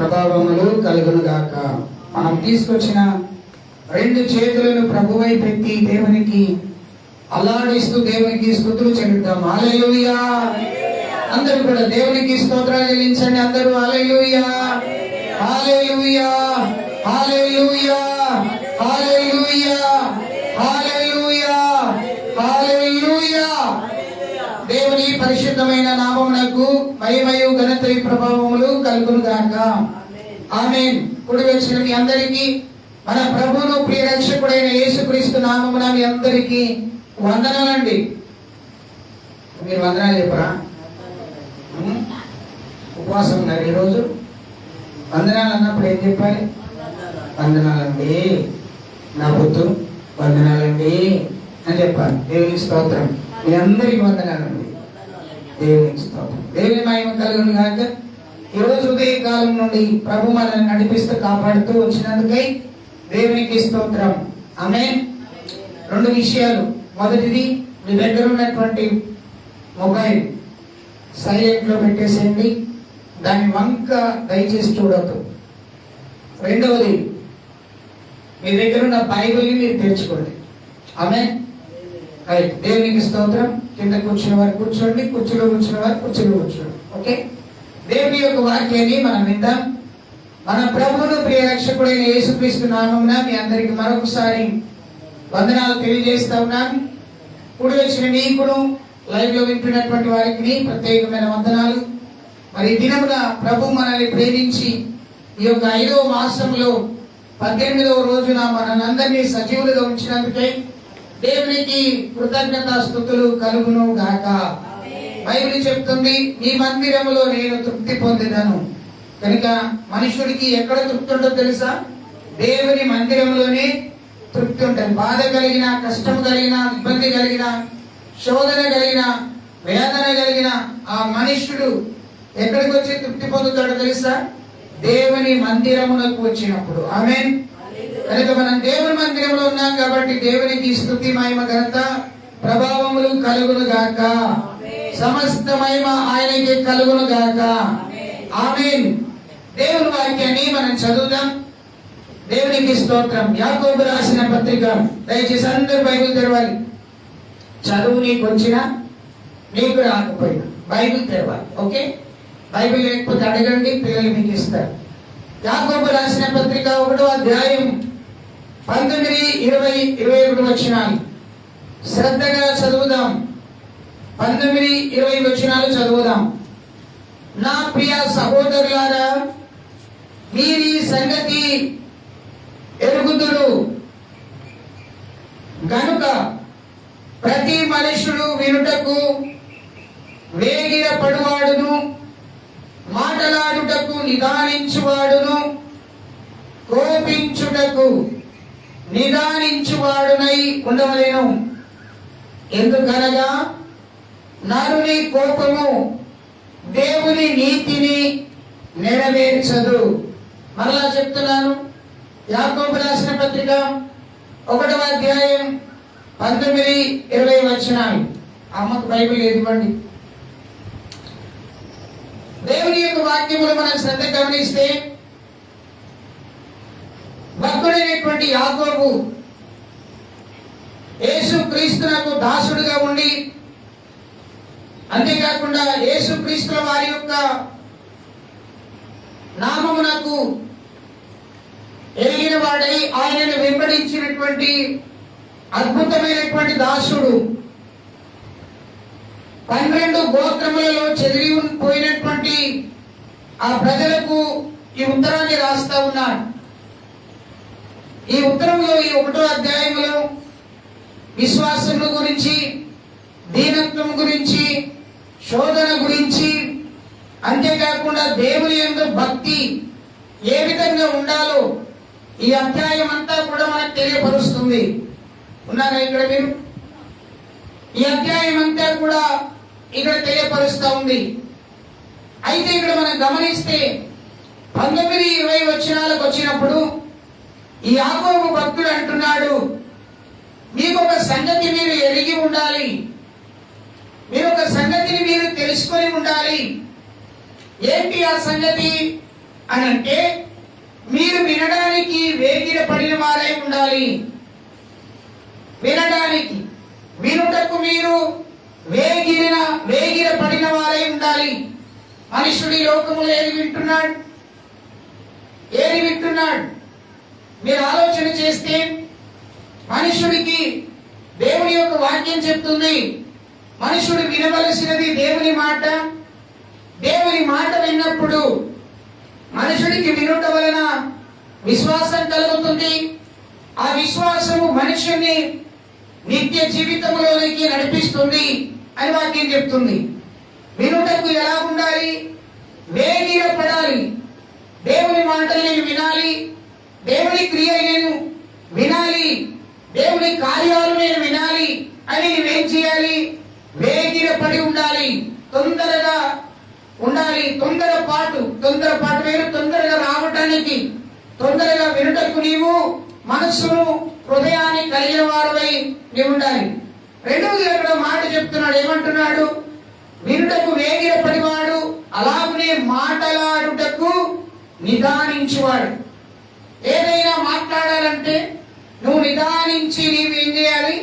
ప్రభావములు కలుగును గాక. మనం తీసుకొచ్చిన 2 చేతులను ప్రభువై పెట్టి దేవునికి అల్లాడిస్తూ దేవునికి స్తుతులు చెల్లిద్దాం. హల్లెలూయా. అందరూ కూడా దేవునికి స్తోత్రాలు చెల్లించండి. అందరూ హల్లెలూయా, హల్లెలూయా, హల్లెలూయా, హల్లెలూయా, హల్లెలూయా, హల్లెలూయా. దేవుని పరిశుద్ధమైన నామమునకు మహిమయు ఘనతయు ప్రభావములు కలుగును గాక. ఆమేన్. కూడి వచ్చిన మీ అందరికీ మన ప్రభువును ప్రియ రక్షకుడైన యేసుక్రీస్తు నామమున మీ అందరికీ వందనాలండి. మీరు వందనాలు చెప్పరా? ఉపవాసం ఉన్నారు ఈరోజు. వందనాలు అన్నప్పుడు ఏం చెప్పాలి? వందనాలండి నా బుద్ధు, వందనాలండి అని చెప్పాలి. దేవునికి స్తోత్రం. మీ అందరికీ వందనాలండి. దేవునికి స్తోత్రం. దేవుని మహిమ కలుగును గాక. ఈరోజు ఉదయకాలం నుండి ప్రభు మనల్ని నడిపిస్తూ కాపాడుతూ వచ్చినందుకై దేవునికి స్తోత్రం. ఆమేన్. 2 విషయాలు. మొదటిది, మీ దగ్గర ఉన్నటువంటి మొబైల్ సైలెంట్ లో పెట్టేసేయండి. దాని వంక దయచేసి చూడొద్దు. రెండవది, మీ దగ్గర ఉన్న బైబిల్ని మీరు తెరుచుకోండి. ఆమేన్. రైట్. దేవునికి స్తోత్రం. కింద కూర్చున్న వారు కూర్చోండి, కుర్చీలో కూర్చున్న వారు కుర్చీలో కూర్చోండి. ఓకే. దేవుని యొక్క వాక్యాన్ని మనం విందాం. మన ప్రభువును ప్రియ రక్షకుడైన యేసుక్రీస్తు నామమున మీ అందరికి మరొకసారి వందనాలు తెలియజేస్తా ఉన్నాను. కూడి వచ్చిన మీకును లైవ్ లో వింటున్నటువంటి వారికి ప్రత్యేకమైన వందనాలు. మరి దినమున ప్రభు మనల్ని ప్రేమించి ఈ యొక్క 5వ మాసంలో 18వ రోజున మనందరినీ సజీవులుగా ఉంచినందుకే దేవునికి కృతజ్ఞతాస్తుతులు కలుగును గాక. బైబిల్ చెప్తుంది, ఈ మందిరములో నేను తృప్తి పొందినను. కనుక మనుషుడికి ఎక్కడ తృప్తి ఉంటుందో తెలుసా? దేవుని మందిరంలోనే తృప్తి ఉంటుంది. బాధ కలిగిన, కష్టం కలిగిన, ఇబ్బంది కలిగిన, శోధన కలిగిన, వేదన కలిగిన ఆ మనుష్యుడు ఎక్కడికి వచ్చి తృప్తి పొందుతాడో తెలుసా? దేవుని మందిరమునకు వచ్చినప్పుడు. ఆమేన్. కనుక మనం దేవుని మందిరంలో ఉన్నాం కాబట్టి దేవునికి స్తుతి, మహిమ, ఘనత, ప్రభావములు కలుగును గాక. సమస్త మహిమ ఆయనకి కలుగును గాక. ఆమేన్. దేవుని వాక్యాన్ని మనం చదువుదాం. దేవునికి స్తోత్రం. యాకోబు రాసిన పత్రిక. దయచేసి అందరూ బైబిల్ తెరవాలి. చదువు నీకు వచ్చినా నీకు రాకపోయినా బైబిల్ తెరవాలి. ఓకే. బైబిల్ లేకపోతే అడగండి, పిల్లలు మీకు ఇస్తారు. యాకోబు రాసిన పత్రిక 1వ అధ్యాయం 19, 20, 21 వచనాలు శ్రద్ధగా చదువుదాం. 19, 20 వచనాలు చదువుదాం. నా ప్రియ సహోదరులారా, మీరీ సంగతి ఎరుగుదురు గనుక ప్రతి మనుషుడు వినుటకు వేగిర పడువాడును, మాటలాడుటకు నిదానించువాడును, కోపించుటకు నిదానించువాడునై ఉండవలెను. ఎందుకనగా నరుని కోపము దేవుని నీతిని నెరవేర్చదు. మరలా చెప్తున్నాను. యాకోబు రాసిన పత్రిక 1వ అధ్యాయం 19, 20 వచనాలు. అమ్మకు బైబిల్ ఇవ్వండి. దేవుని యొక్క వాక్యములు మనం శ్రద్ధ గమనిస్తే, భక్తుడైనటువంటి యాకోబు యేసు క్రీస్తునకు దాసుడుగా ఉండి, అంతేకాకుండా యేసు క్రీస్తుల వారి యొక్క నామమునకు ఎరిగిన వాడై ఆయనను వెంబడించినటువంటి అద్భుతమైనటువంటి దాసుడు. 12 గోత్రములలో చెదిరిపోయినటువంటి ఆ ప్రజలకు ఈ ఉత్తరాన్ని రాస్తా ఉన్నాడు. ఈ ఉత్తరంలో ఈ 1వ అధ్యాయంలో విశ్వాసం గురించి, దీనత్వం గురించి, శోధన గురించి, అంతేకాకుండా దేవుని యందు భక్తి ఏ విధంగా ఉండాలో ఈ అధ్యాయం అంతా కూడా మనకు తెలియపరుస్తుంది. ఉన్నారా ఇక్కడ మీరు? ఈ అధ్యాయం అంతా కూడా ఇక్కడ తెలియపరుస్తా ఉంది. అయితే ఇక్కడ మనం గమనిస్తే 19, 20 వచనాలకు వచ్చినప్పుడు ఈ యాకోబు భక్తుడు అంటున్నాడు, మీకు ఒక సంగతి మీరు ఎరిగి ఉండాలి, మీరు ఒక సంగతిని మీరు తెలుసుకొని ఉండాలి. ఏంటి ఆ సంగతి? అని అంటే మీరు వినడానికి వేగిర పడిన వారై ఉండాలి. వినడానికి, వినుటకు మీరు వేగిర పడిన వారై ఉండాలి. మనుషుడి లోకములో ఏది వింటున్నాడు? మీరు ఆలోచన చేస్తే మనుషుడికి దేవుని యొక్క వాక్యం చెప్తుంది, మనుషుడు వినవలసినది దేవుని మాట. దేవుని మాట విన్నప్పుడు మనుషుడికి వినుట వలన విశ్వాసం కలుగుతుంది. ఆ విశ్వాసము మనుషుని నిత్య జీవితంలోనికి నడిపిస్తుంది అని వాక్యం చెప్తుంది. వినుటకు ఎలా ఉండాలి? వేగిర పడాలి. దేవుని మాటలు నేను వినాలి, దేవుని క్రియలు నేను వినాలి, దేవుని కార్యాలు నేను వినాలి అని నువ్వేం చేయాలి? వేగిర పడి ఉండాలి, తొందరగా ఉండాలి. తొందరపాటు వేరు. తొందరగా రావటానికి, తొందరగా వినుటకు నీవు మనస్సును హృదయాన్ని కలిగిన వారవై నీవు ఉండాలి. రెండవది అక్కడ మాట చెప్తున్నాడు, ఏమంటున్నాడు? వినుటకు వేగిర పడివాడు, అలాగనే మాటలాడుటకు నిదానించువాడు. ఏదైనా మాట్లాడాలంటే నువ్వు నిదానించి నీవేం చేయాలి?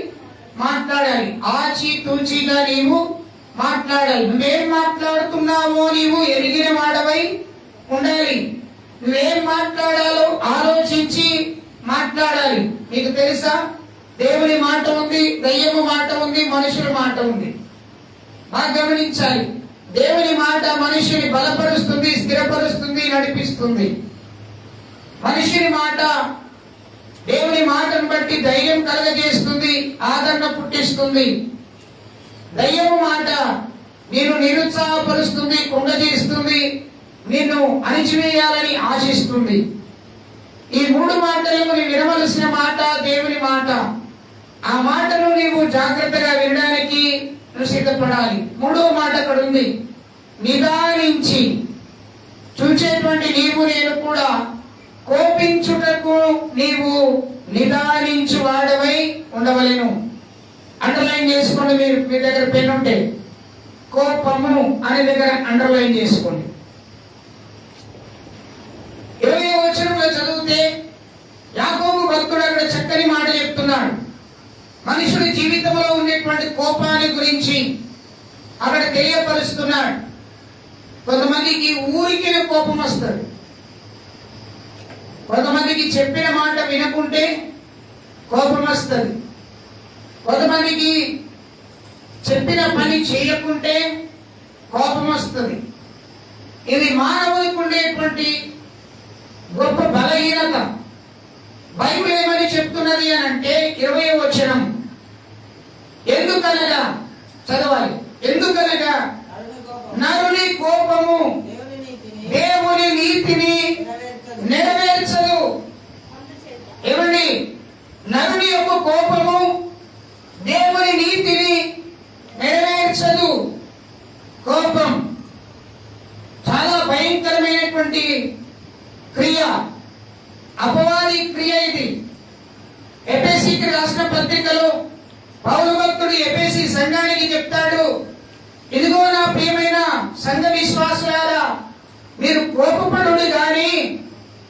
మాట్లాడాలి. ఆచి తూచిగా నీవు మాట్లాడాలి. నువ్వేం మాట్లాడుతున్నావో నీవు ఎరిగిన వాడవై ఉండాలి. నువ్వేం మాట్లాడాలో ఆలోచించి మాట్లాడాలి. మీకు తెలుసా, దేవుని మాట ఉంది, దయ్యము మాట ఉంది, మనుషుల మాట ఉంది. బాగా గమనించాలి. దేవుని మాట మనిషిని బలపరుస్తుంది, స్థిరపరుస్తుంది, నడిపిస్తుంది. మనిషిని మాట, దేవుని మాటను బట్టి ధైర్యం కలగజేస్తుంది, ఆదరణ పుట్టిస్తుంది. దయ్యము మాట నిన్ను నిరుత్సాహపరుస్తుంది, కుంగజేస్తుంది, నిన్ను అణిచివేయాలని ఆశిస్తుంది. ఈ మూడు మాటలు నీవు వినవలసిన మాట దేవుని మాట. ఆ మాటను నీవు జాగ్రత్తగా వినడానికి నువ్వు సిద్ధపడాలి. మూడవ మాట అక్కడ ఉంది, నిదానించి. చూచేటువంటి నీవు నేను కూడా కోపించుటకు నీవు నిదానించు వాడవై ఉండవలేను. అండర్లైన్ చేసుకోండి. మీ దగ్గర పెన్ ఉంటే కోపము అనే దగ్గర అండర్లైన్ చేసుకోండి. 20వ వచనంలో చదివితే యాకోబు భక్తుడు అక్కడ చక్కని మాట చెప్తున్నాడు. మనుషుడి జీవితంలో ఉండేటువంటి కోపాన్ని గురించి అక్కడ తెలియపరుస్తున్నాడు. కొంతమందికి ఊరికిన కోపం వస్తుంది, కొంతమందికి చెప్పిన మాట వినకుంటే కోపం వస్తుంది, కొంతమందికి చెప్పిన పని చేయకుంటే కోపం వస్తుంది. ఇది మానవుడికి ఉండేటువంటి గొప్ప బలహీనత. బైబిల్ ఏమని చెప్తున్నది అని అంటే 20వ వచనం, ఎందుకనగా చదవాలి. ఎందుకనగా నరుని కోపము దేవుని నీతిని నెరవేర్చదు. ఏమండి? నరుని యొక్క కోపము దేవుని నీతిని నెరవేర్చదు. కోపం చాలా భయంకరమైనటువంటి క్రియ, అపవాది క్రియ ఇది. ఎఫెసీకి రాసిన పత్రికలో పౌలు భక్తుడు ఎఫెసీ సంఘానికి చెప్తాడు, ఇదిగో నా ప్రియమైన సంఘ విశ్వాసులారా, మీరు కోపపడుడి గాని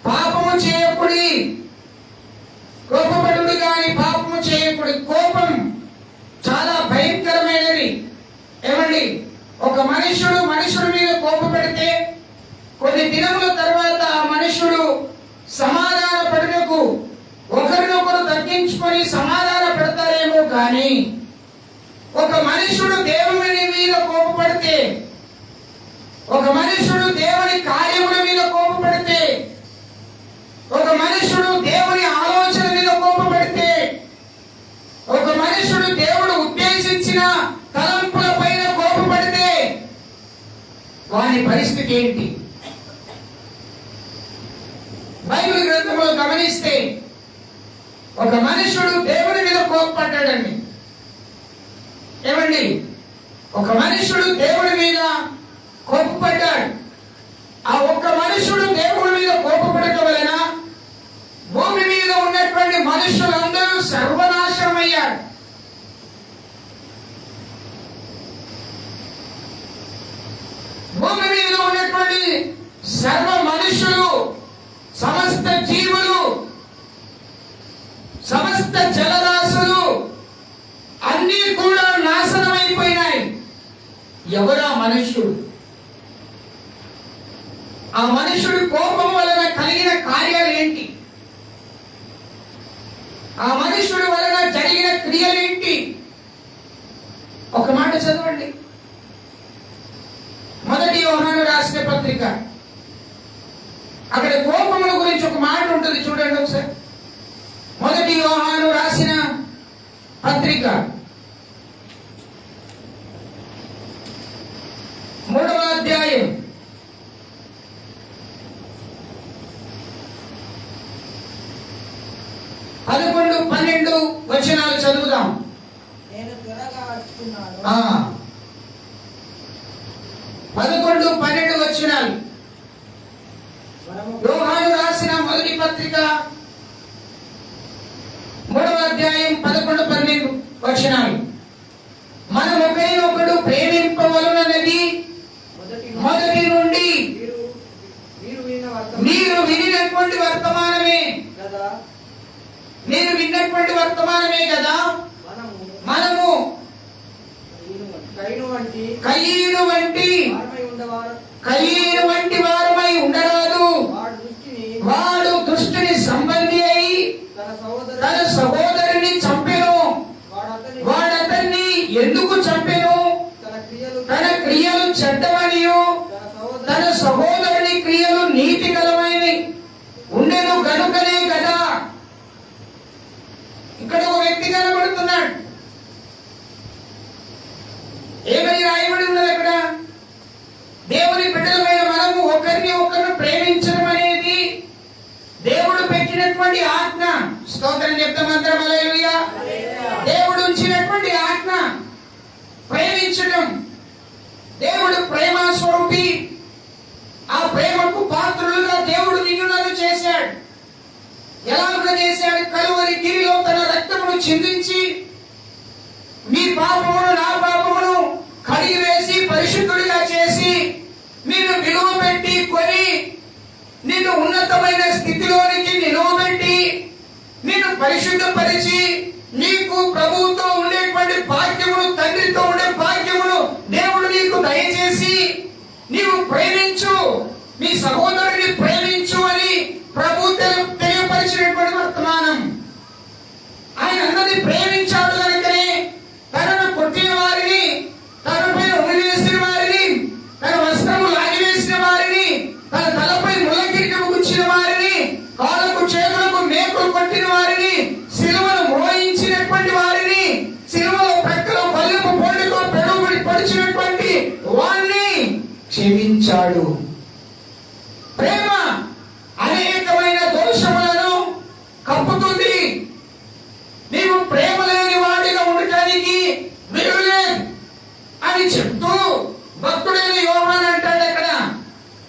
పాపము చేయకుడి. కోపపడుడి గాని పాపము చేయకుడి. కోపం చాలా భయంకరమైనది. ఏమండి? ఒక మనుషుడు మీద కోపపడితే కొన్ని దినముల తర్వాత ఆ మనుషుడు సమాధాన పడుటకు ఒకరినొకరు తగ్గించుకొని సమాధాన పెడతారేమో కానీ ఒక మనుషుడు దేవుని మీద కోపపడితే, ఒక మనుషుడు దేవుని కార్యముల మీద కోపపడితే, ఒక మనుషుడు దేవుని ఆలోచన మీద కోపపడితే, ఒక మనుషుడు దేవుడు ఉద్దేశించిన తలంపుల పైన కోపపడితే వాని పరిస్థితి ఏంటి? బైబిల్ గ్రంథంలో గమనిస్తే ఒక మనుషుడు దేవుని మీద కోపపడ్డాడండి. ఏమండి? ఒక మనుషుడు దేవుడి మీద కోపపడ్డాడు. ఆ ఒక్క మనుషుడు దేవుడి మీద కోపపడటం వలన భూమి మీద ఉన్నటువంటి మనుషులందరూ సర్వనాశనం అయ్యారు. భూమి మీద ఉన్నటువంటి సర్వ మనుషులు సమస్త జలరాశులు అన్నీ కూడా నాశనం అయిపోయినాయి. ఎవరా మనుష్యుడు? ఆ మనుష్యుడి కోపం వలన కలిగిన కార్యాలు ఏంటి? ఆ మనుష్యుడి వలన జరిగిన క్రియలేంటి? ఒక మాట చదవండి. మొదటి యోహాను రాసిన పత్రిక, అక్కడ కోపముల గురించి ఒక మాట ఉంటుంది, చూడండి ఒకసారి. మొదటి యోహాను రాసిన పత్రిక 3వ అధ్యాయం 11, 12 వచనాలు చదువుదాం. నేను త్వరగా వస్తున్నాను. 11, 12 వచనాలు. యోహాను రాసిన మొదటి పత్రిక 3వ అధ్యాయం 11, 12 వచనాలు. మనం ఒకరినొకడు ప్రేమింపవలనది మొదటి నుండి మీరు వినినటువంటి వర్తమానమే కదా. నేను విన్నటువంటి వర్తమానమే కదా. మనము కయీను వంటి వారమై ఉండరాదు. వాడు దుష్టుని సంబంధి అయి తన సహోదరుని చంపెను. వాడతన్ని ఎందుకు చంపెను? తన క్రియలు చెడ్డమనియు తన సహోదరుని క్రియలు నీతి గలవని ఉండెను గనుకనే కదా. ఇక్కడ ఒక వ్యక్తి కనబడుతున్నాడు. ఏమని రాయబడి ఉన్నది అక్కడ? దేవుని బిడ్డలమైన మనము ఒకరిని ఒకరు ప్రేమించడం అనేది దేవుడు పెట్టినటువంటి ఆజ్ఞ. స్తోత్రం చెప్తామందరం హల్లెలూయా. దేవుడు ఉంచినటువంటి ఆజ్ఞ ప్రేమించడం. దేవుడు ప్రేమ స్వరూపి. ఆ ప్రేమకు పాత్రులుగా దేవుడు నిన్ను నన్ను చేశాడు. ఎలాగ చేశాడు? కలువరి గిరిలో తన రక్తమును చిందించి మీ పాపమును నా పాపమును కడిగివేసి పరిశుద్ధుడిగా చేసి నిన్ను విలువ పెట్టి కొని నిన్ను ఉన్నతమైన స్థితిలోనికి నిలువబెట్టి నిన్ను పరిశుద్ధపరిచి నీకు ప్రభువుతో ఉండేటువంటి భాగ్యమును, తండ్రితో ఉండే భాగ్యమును దేవుడు నీకు దయచేసి నీవు ప్రేమించు, మీ సహోదరుని ప్రేమించు అని ప్రభు తెలియపరిచినటువంటి వర్తమానం. ఆయన అందరినీ ప్రేమించాడు కనుకనే తనను కొట్టిన వారిని, తనపై ఉమివేసిన వారిని, తన వస్త్రము లాగివేసిన వారిని, తన తలపై ముళ్ళకిరీటము గుచ్చిన వారిని, కాళ్ళకు చేతులకు మేకులు కొట్టిన వారిని, సిలువను మోయించినటువంటి వారిని, సిలువలో ప్రక్కలో బల్లెపు పోలికో పెరుగుబడి పడిచినటువంటి వారిని క్షమించాడు. ప్రేమ అనేకమైన దోషములను కప్పుతుంది. నీవు ప్రేమ లేని వాడిగా ఉండటానికి వీలులేదు అని చెప్తూ భక్తుడైన యోహాను అంటాడు అక్కడ.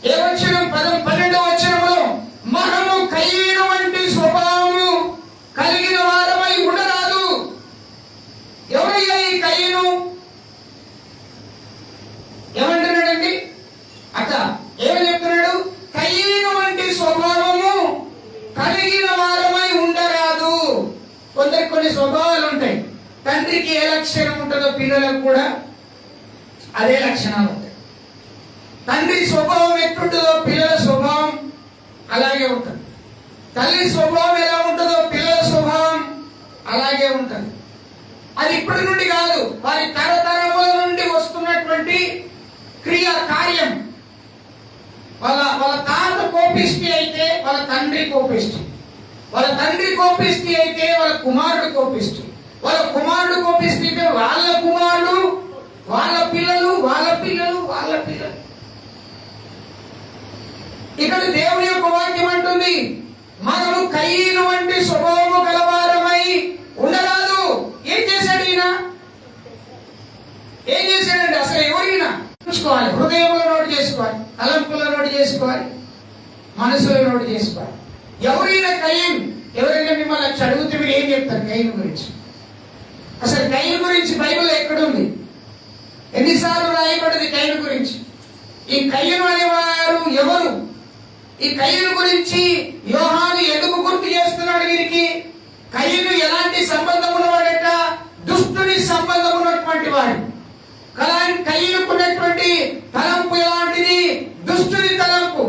ఏ వచనం? 12వ వచనంలో మనము కయీను వంటి స్వభావము కలిగిన వారమై ఉండరాదు. ఎవరయ్యా ఈ కయీను? ఏమంటున్నాడండి అక్క? ఏమని చెప్తున్నాడు? కయీను వంటి స్వభావము కలిగిన వారమై ఉండరాదు. కొన్ని స్వభావాలు ఉంటాయి. తండ్రికి ఏ లక్షణం ఉంటుందో పిల్లలకు కూడా అదే లక్షణాలు ఉంటాయి. తండ్రి స్వభావం ఎట్టుంటుందో పిల్లల స్వభావం అలాగే ఉంటుంది. తల్లి స్వభావం ఎలా ఉంటుందో పిల్లల స్వభావం అలాగే ఉంటుంది. అది ఇప్పటి నుండి కాదు, వారి తరతరముల నుండి వస్తున్నటువంటి కార్యం. వాళ్ళ తాత కోపిష్టి అయితే వాళ్ళ తండ్రి కోపిష్టి, వాళ్ళ తండ్రి కోపిష్టి అయితే వాళ్ళ కుమారుడు కోపిష్టి, వాళ్ళ కుమారుడు కోపిష్టి అయితే వాళ్ళ కుమారుడు, వాళ్ళ పిల్లలు, వాళ్ళ పిల్లలు, వాళ్ళ పిల్లలు. ఇక్కడ దేవుని యొక్క వాక్యం అంటుంది, మనము కయీను వంటి స్వభావము గలవారమై ఉండరాదు. ఏం చేశాడు ఈయన? ఏం చేశాడండి? అసలు ఎవరైనా చూసుకోవాలి. హృదయంలో నోటు చేసుకోవాలి, తలంపులో నోటు చేసుకోవాలి, మనసులో నోటు చేసుకోవాలి. ఎవరైనా కయీన్, ఎవరైనా మిమ్మల్ని అడిగితే మీరు ఏం చెప్తారు కయీన్ గురించి? అసలు కయీన్ గురించి బైబిల్ ఎక్కడుంది? ఎన్నిసార్లు రాయబడింది కయీన్ గురించి? ఈ కయీను అనేవారు ఎవరు? ఈ కయీను గురించి యోహాను ఎందుకు గుర్తు చేస్తున్నాడు వీరికి? కయీను ఎలాంటి కయ్యనుకున్నటువంటి తలంపు ఎలాంటిది? దుష్టుని తలంపు.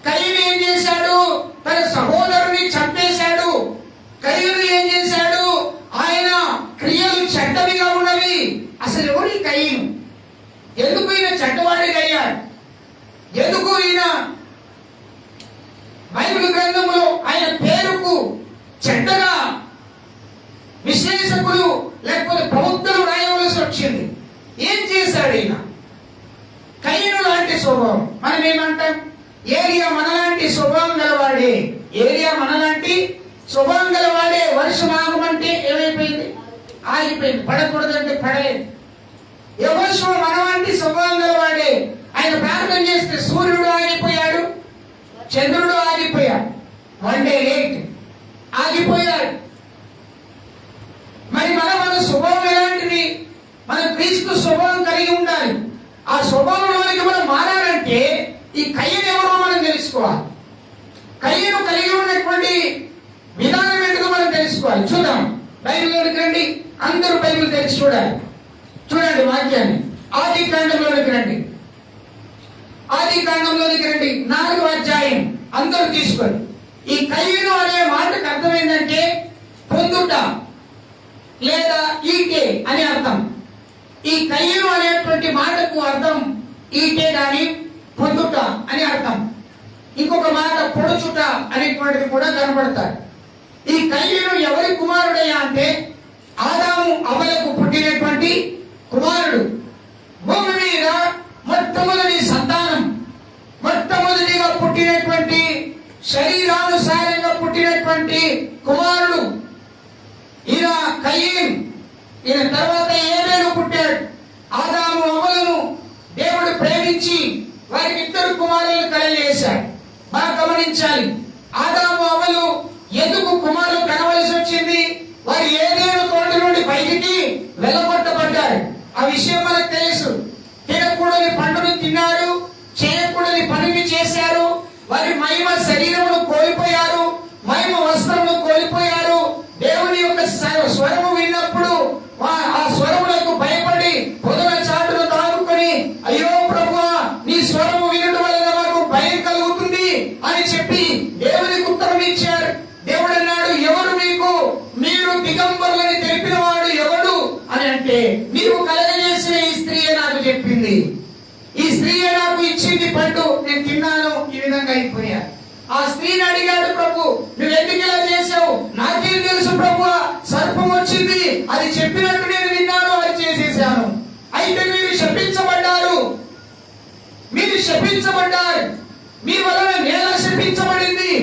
కయ్యను ఏం చేశాడు? తన సహోదరుని చంపేశాడు. కయ్యను ఏం చేశాడు? ఆయన క్రియలు చెడ్డవిగా ఉన్నవి. అసలు ఎవరి కయ్యను? ఎందుకు ఈయన చెడ్డవాడిగా అయ్యాడు? ఎందుకు ఈయన బైబిల్ గ్రంథంలో ఆయన పేరుకు చెడ్డగా విశ్లేషకులు లేకపోతే ప్రవక్తలు రాయవలసి వచ్చింది? ఏం చేశాడు ఈయన? కయ్యను లాంటి స్వభావం. మనం ఏమంటాం? ఏలియా మనలాంటి స్వభావం గలవాడే. ఏలియా మనలాంటి స్వభావం గలవాడే. వర్షం ఆగమంటే ఏమైపోయింది? ఆగిపోయింది. పడకూడదంటే పడలేదు. యెహోషువ మనలాంటి స్వభావం గలవాడే. ఆయన ప్రార్థన చేస్తే సూర్యుడు ఆగిపోయాడు, చంద్రుడు ఆగిపోయాడు. వన్ డే లేట్ ఆగిపోయాడు. మరి మన స్వభావం ఎలాంటిది? మన క్రీస్తు స్వభావం కలిగి ఉండాలి. ఆ స్వభావంలోనికి మనం మారాలంటే ఈ కయ్యను ఎవరో మనం తెలుసుకోవాలి. కయ్యను కలిగి ఉన్నటువంటి విధానం ఏంటో మనం తెలుసుకోవాలి. చూద్దాం, బైబిల్లోనికి రండి. అందరూ బైబిల్ తెరిచి చూడాలి. చూడండి వాక్యాన్ని. ఆది కాండంలోనికి రండి. ఆది కాండంలోనికి రండి, 4వ అధ్యాయం. అందరూ తీసుకోండి. ఈ కయ్యను అనే మాటకు అర్థం ఏంటంటే పొందుట లేదా ఈటే అని అర్థం. ఈ కయ్యను అనేటువంటి మాటకు అర్థం ఈటే గాని పొందుట అని అర్థం. ఇంకొక మాట పొడుచుట అనేటువంటిది కూడా కనబడతాయి. ఈ కయ్యను ఎవరి కుమారుడయ్యా అంటే ఆదాము అవ్వలకు పుట్టినటువంటి కుమారుడు. భూమి మీద మొట్టమొదటి సంతానం, మొట్టమొదటిగా పుట్టినటువంటి శరీరానుసారంగా పుట్టినటువంటి కుమారుడు ఈయన కయ్యను. ఈయన తర్వాత ఏబేలు పుట్టాడు. ఆదాము అవ్వలను దేవుడు ప్రేమించి వారికి 2 కుమారులను కలగజేశాడు. బాగా గమనించాలి. ఆదాము అవ్వలు ఎందుకు కుమారులు కనవలసి వచ్చింది? వారు ఏదేను తోట నుండి బయటికి వెళ్ళగొట్టబడ్డారు. ఆ విషయం మనకు తెలుసు. తినకూడని పండును తిన్నారు, చేయకూడని పనిని చేశారు. వారి మహిమ శరీరమును కోల్పోయారు, మహిమ వస్త్రమును కోల్పోయారు. దేవుని యొక్క స్వరము విన్నప్పుడు ఆ స్వరములకు భయపడి పొదల చాటును తాగుకొని, అయ్యో ప్రభువా, నీ స్వరము వినడం వలన మాకు భయం కలుగుతుంది అని చెప్పి దేవునికి ఉత్తరం ఇచ్చారు. దేవుడు అన్నాడు, ఎవరు మీకు మీరు దిగంబరులని తెలిపిన వాడు ఎవడు అని అంటే, నీవు కలగజేసిన ఈ స్త్రీయే నాకు చెప్పింది. ఈ స్త్రీయే నాకు ఇచ్చింది పండు, నేను తిన్నాను, ఈ విధంగా అయిపోయా. ఆ స్త్రీని అడిగాడు ప్రభు, నువ్వు ఎందుకు ఇలా చేసావు? నాకేం తెలుసు ప్రభువా, సర్పం వచ్చింది, అది చెప్పినట్టు నేను విన్నాను, అది చేసేసాను. అయితే మీరు శపించబడ్డారు, మీరు శపించబడ్డారు. మీ వలన నేల శపించబడింది,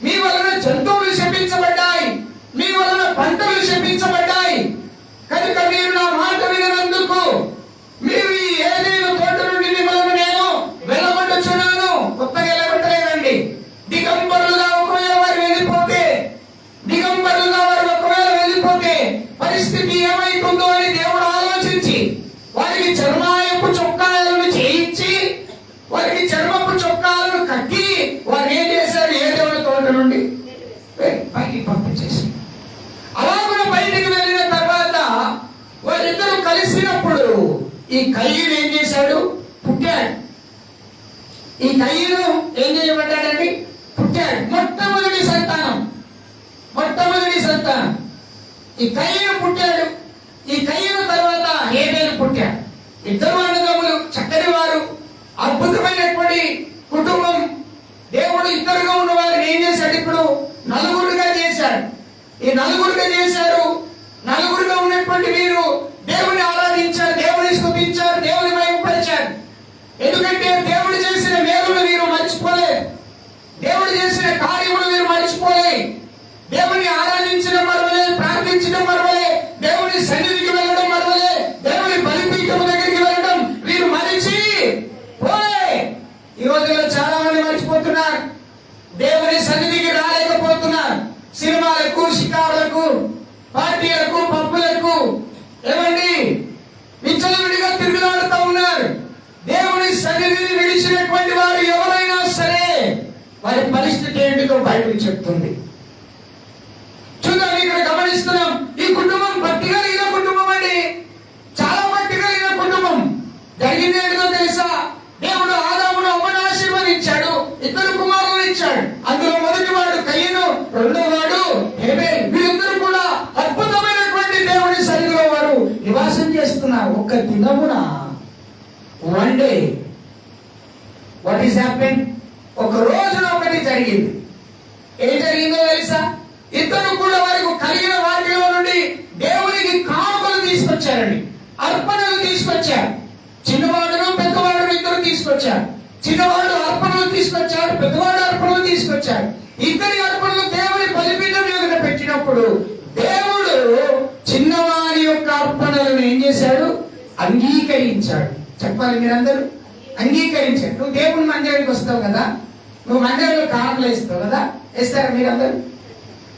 మీ వలన జంతువులు శపించబడ్డాయి, మీ వలన పంటలు శపించబడ్డాయి. కనుక మీరు నా మాట వినందుకు మీరు ఈ ఏదైనా తోట నుండి మిమ్మల్ని నేను వెళ్ళగొట్టుచున్నాను. కొత్తగా వెళ్ళగొట్టలేదండి. దిగంబరులుగా ఒకవేళ వారు వెళ్ళిపోతే, దిగంబరులుగా వారు ఒకవేళ వెళ్ళిపోతే పరిస్థితి ఏమైతుందో అని దేవుడు ఆలోచించి వారికి చర్మాయపు చొక్కాలను చేయించి, వారికి చర్మపు చొక్కాలను కట్టి వారు ఏం చేశారు? ఏ దేవుని తోట నుండి పైకి పంపించేసి, అలాగే బయటికి వెళ్ళిన తర్వాత వారిద్దరూ కలిసినప్పుడు ఈ కయ్యను ఏం చేశాడు? పుట్టాడు. ఈ కయ్యను ఏం చేయబడ్డాడండి? పుట్టాడు. మొట్టమొదటి సంతానం, మొట్టమొదటి సంతానం ఈ కయ్యను పుట్టాడు. ఈ కయ్యను తర్వాత హేబేలు పుట్టాడు. 2 అన్నదమ్ములు, చక్కని వారు, అద్భుతమైనటువంటి కుటుంబం. దేవుడు 2గా ఉన్న వారిని ఏం చేశాడు? ఇప్పుడు 4గా చేశాడు. ఈ 4గా చేశారు. 4గా ఉన్నటువంటి వీరు దేవుని ఆరాధించారు, దేవుని స్తుతించారు, దేవుని మహిమపరిచారు. ఎందుకంటే దేవుడు చేసిన మేలును వీరు మర్చిపోలేదు, దేవుడు చేసిన కార్యములు వీరు మర్చిపోలేదు. దేవుని ఆరాధించడం మరవలే, ప్రార్థించడం మరవలే, దేవుని సన్నిధికి వెళ్ళడం మరవలే, దేవుని బలిపీఠం దగ్గరికి వెళ్ళడం వీరు మరిచి పోలే. ఈ రోజుల్లో చాలా మంది మర్చిపోతున్నారు, దేవుని సన్నిధికి రాలేకపోతున్నారు. సినిమాలకు, షికారులకు, పార్టీలకు, పబ్బులకు ఏమండి విచ్చలవిడిగా తిరుగులాడుతూ ఉన్నారు. దేవుని సన్నిధిని విడిచినటువంటి వారు ఎవరైనా సరే వారి పరిస్థితి ఏంటిదో బైబిల్ చెప్తుంది. చూద్దాం, ఇక్కడ గమనిస్తున్నాం. ఈ కుటుంబం భక్తి కలిగిన కుటుంబం అండి, చాలా భక్తి కలిగిన కుటుంబం. జరిగింది ఏంటో తెలుసా? దేవుడు ఆదామును అవ్వను ఆశీర్వదించాడు, ఇద్దరు కుమారులను ఇచ్చాడు. అందులో మొదటి వాడు కయ్యను, రెండో వాడు హేబేలు. వీళ్ళిద్దరు కూడా అద్భుతమైనటువంటి దేవుని సన్నిధిలో వారు నివాసం చేస్తున్నారు. ఒక్క దినమున, one day, what is happen? ఒక రోజున ఒకటి జరిగింది. ఏం జరిగిందో తెలుసా? ఇద్దరు కూడా వారికి కలిగిన వాటిలో నుండి దేవునికి కానుకలు తీసుకొచ్చారండి, అర్పణలు తీసుకొచ్చారు. చిన్నవాడును పెద్దవాడును ఇద్దరు తీసుకొచ్చారు. చిన్నవాడు అర్పణలు తీసుకొచ్చాడు, పెద్దవాడు అర్పణలు తీసుకొచ్చాడు. ఇద్దరి అర్పణలు దేవుని బలిపీఠం మీద పెట్టినప్పుడు దేవుడు చిన్నవాడి యొక్క అర్పణలను ఏం చేశాడు? అంగీకరించాడు. చెప్పాలి మీరందరూ, అంగీకరించాడు. నువ్వు దేవుని మందిరానికి వస్తావు కదా, నువ్వు మందిరంలో కానుకలు ఇస్తావు కదా, ఇస్తారా మీరందరూ?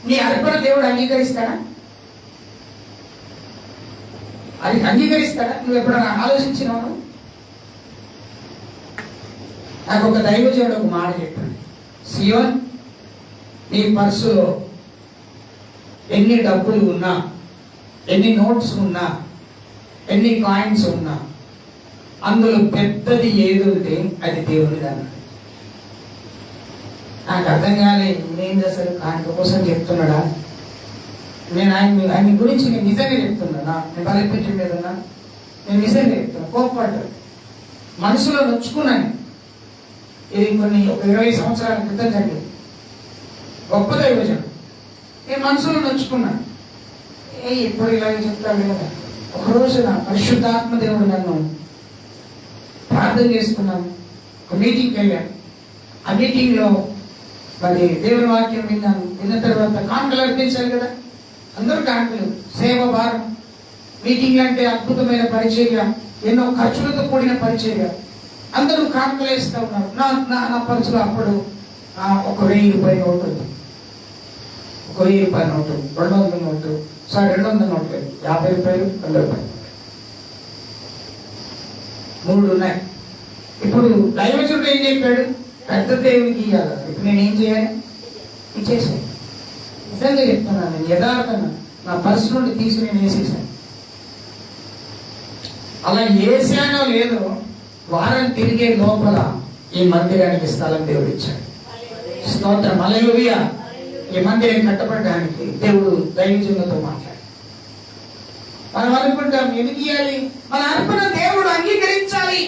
నీ అర్పణ దేవుడు అంగీకరిస్తాడా? అది అంగీకరిస్తాడా? నువ్వు ఎప్పుడైనా ఆలోచించినావు? నాకు ఒక దైవజనుడు ఒక మాట చెప్పాడు, సియోన్, నీ పర్సులో ఎన్ని డబ్బులు ఉన్నా, ఎన్ని నోట్స్ ఉన్నా, ఎన్ని కాయిన్స్ ఉన్నా, అందులో పెద్దది ఏది ఉంటే అది దేవుడిది అన్నాడు. నాకు అర్థం కాలేదు, నేను అసలు ఆయన కోసం చెప్తున్నాడా? నేను ఆయన గురించి నేను నిజంగా చెప్తున్నా, నేను బలిపీఠం మీద ఉన్నా, నేను నిజంగా చెప్తున్నా. కోప్పడ్డాడు, మనసులో నొచ్చుకున్నాను. ఇది ఒక 20 సంవత్సరాల క్రితం జరిగింది. గొప్ప దైవజనం. నేను మనసులో నొచ్చుకున్నాను. ఎప్పుడు ఇలాగే చెప్తాడు కదా. ఒకరోజు నా పరిశుద్ధాత్మ దేవుడు నన్ను ప్రార్థన చేసుకున్నాను. ఒక మీటింగ్కి వెళ్ళాను. ఆ మీటింగ్లో మరి దేవుని వాక్యం విన్నాను. విన్న తర్వాత కానుకలు అర్పించాలి కదా, అందరూ కానుకలు, సేవ భారం. మీటింగ్ అంటే అద్భుతమైన పరిచర్య, ఎన్నో ఖర్చులతో కూడిన పరిచర్య. అందరూ కానుకలు వేస్తూ ఉన్నారు. నా పర్సులో అప్పుడు ఒక 1000 రూపాయల నోటు ఉంది, ఒక 1000 రూపాయల నోటు, 200 నోటు, 200 నోటు, 50 రూపాయలు, 100 రూపాయలు, 3 ఉన్నాయి. ఇప్పుడు దైవజనుడు ఏం చెప్పాడు? పెద్ద దేవునికి ఇవ్వాలి. ఇప్పుడు నేను ఏం చేయాలి? ఇచ్చేసాను. నిజంగా చెప్తున్నాను, నేను యథార్థంగా నా పర్సు నుండి తీసి నేను వేసేసాను. అలా వేసానో లేదో వారం తిరిగే లోపల ఈ మందిరానికి స్థలం దేవుడు ఇచ్చాడు. స్తోత్రం, హల్లెలూయా. ఈ మందిరం కట్టబడడానికి దేవుడు దైవజనులతో మాట్లాడు. మనం అనుకుంటాం, ఎందుకు ఇవ్వాలి? మన అర్పణ దేవుడు అంగీకరించాలి.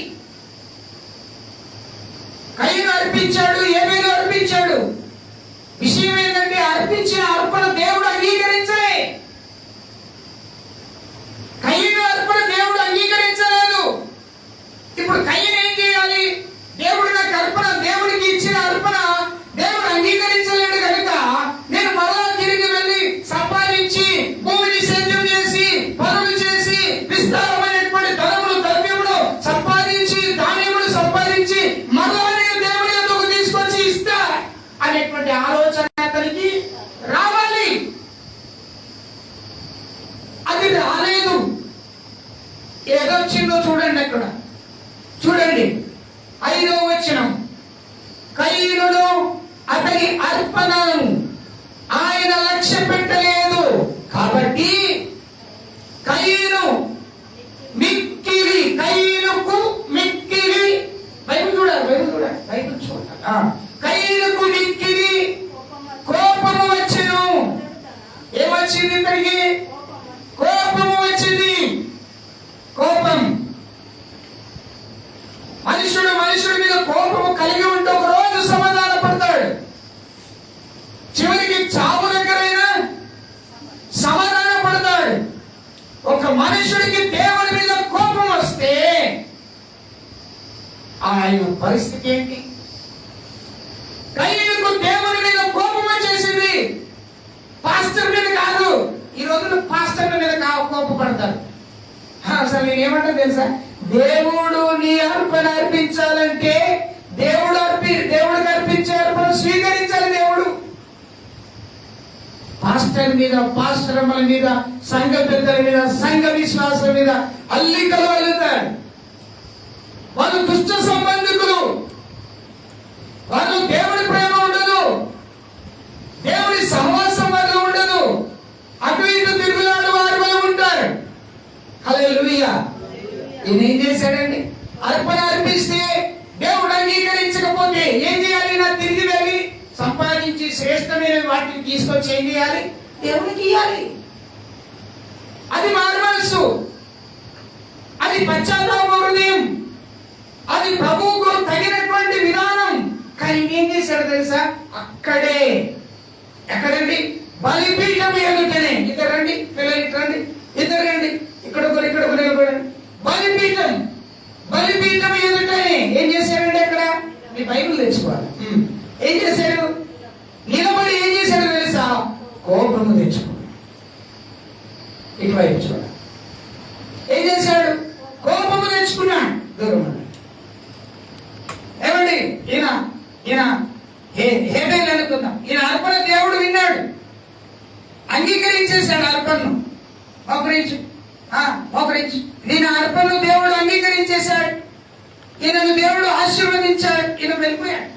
కయ్యను అర్పించాడు, హేబేలు అర్పించాడు. విషయం ఏంటంటే అర్పించిన అర్పణ దేవుడు అంగీకరించలే. కయ్యను అర్పణ దేవుడు అంగీకరించలేదు. ఇప్పుడు కయ్యను ఏం చేయాలి? దేవుడు నాకు అర్పణ, దేవుడికి ఇచ్చిన అర్పణ దేవుడు అంగీకరించలేడు కనుక నేను మరలా తిరిగి వెళ్ళి సంపాదించి భూమిని సేద్యం చేసి పనులు చేసి విస్తారమైనటువంటి ధనములు ద్రవ్యములు సంపాదించి ధాన్యములు సంపాదించి మరలా నేను దేవుడి ఎందుకు తీసుకొచ్చి ఇస్తా అనేటువంటి ఆలోచన అతనికి రావాలి. అది రాలేదు. ఏదొచ్చిందో చూడండి, అక్కడ చూడండి 5వ వచనం. కయ్యనుడు అతని అర్పణను ఆయన లక్ష్య పెట్టలేదు కాబట్టి కయ్యను మిక్కిలి, కయ్యనుకు మిక్కిలి, బైబిల్ చూడాలి. కయ్యనుకు మిక్కిలి కోపము వచ్చెను. ఏమొచ్చింది? ఇక్కడికి కోపము వచ్చింది. కోపం. మనుషుడి మీద కోపము కలిగి ఉంటే ఒక రోజు సమాధాన పడతాడు. చివరికి చావు దగ్గరైనా సమాధాన పడతాడు. ఒక మనుషుడికి దేవుడి మీద కోపం వస్తే ఆయన పరిస్థితి ఏంటి? కయ్యనుకు దేవుడి మీద కోపం వచ్చేసింది. పాస్టర్ మీద కాదు. ఈ రోజున పాస్టర్ల మీద కోపపడతారు. అసలు నేను ఏమంటా తెలుసా? దేవుడు నీ అర్పణ అర్పించాలంటే దేవుడికి అర్పించే అర్పణ స్వీకరించాలి దేవుడు. పాస్టర్ మీద, పాస్టర్ల మీద, సంఘ పెద్దల మీద, సంఘ విశ్వాసుల మీద అల్లికలు అల్లుతారు. వాళ్ళు దుష్ట సంబంధికులు. వాళ్ళు దేవుడి ప్రేమ ఉండదు, దేవుడి సహవాసం వల్ల ఉండదు, అటు ఇటు తిరుగులాడు వారి వల్ల ఉంటారు. హల్లెలూయా. ఈయన ఏం చేశాడండి? శ్రేష్టమైన వాటిని తీసుకొచ్చి ఏం చేయాలి? దేవునికి ఇవ్వాలి. అది మారు మనస్సు, అది పశ్చాత్తాప హృదయం, అది ప్రభువుకు తగినటువంటి విధానం. కానీ ఏం చేశాడు తెలుసా? అక్కడే, ఎక్కడండి? బలిపీఠం ఎదుటనే. ఇద్దరు రండి పిల్లలు, ఇటు రండి, ఇద్దరు రండి, ఇక్కడ నిలబడండి. బలిపీఠం, బలిపీఠం ఎదుటనే ఏం చేశాడండి? అక్కడ మీ బైబిల్ తెచ్చుకోవాలి. ఏం చేశాడు? నిలబడి ఏం చేశాడు తెలుసా? కోపము తెచ్చుకున్నాడు. ఇటువైపు చూడ, ఏం చేశాడు? కోపము తెచ్చుకున్నాడు. దూరం ఏమండి? ఈయన హేబేలు అనుకుందాం. ఈయన అర్పణ దేవుడు విన్నాడు, అంగీకరించేశాడు అర్పణను. మోకరించు, మోకరించు. నేను అర్పణను దేవుడు అంగీకరించేశాడు, ఈయనను దేవుడు ఆశీర్వదించాడు. ఈయన వెళ్ళిపోయాడు.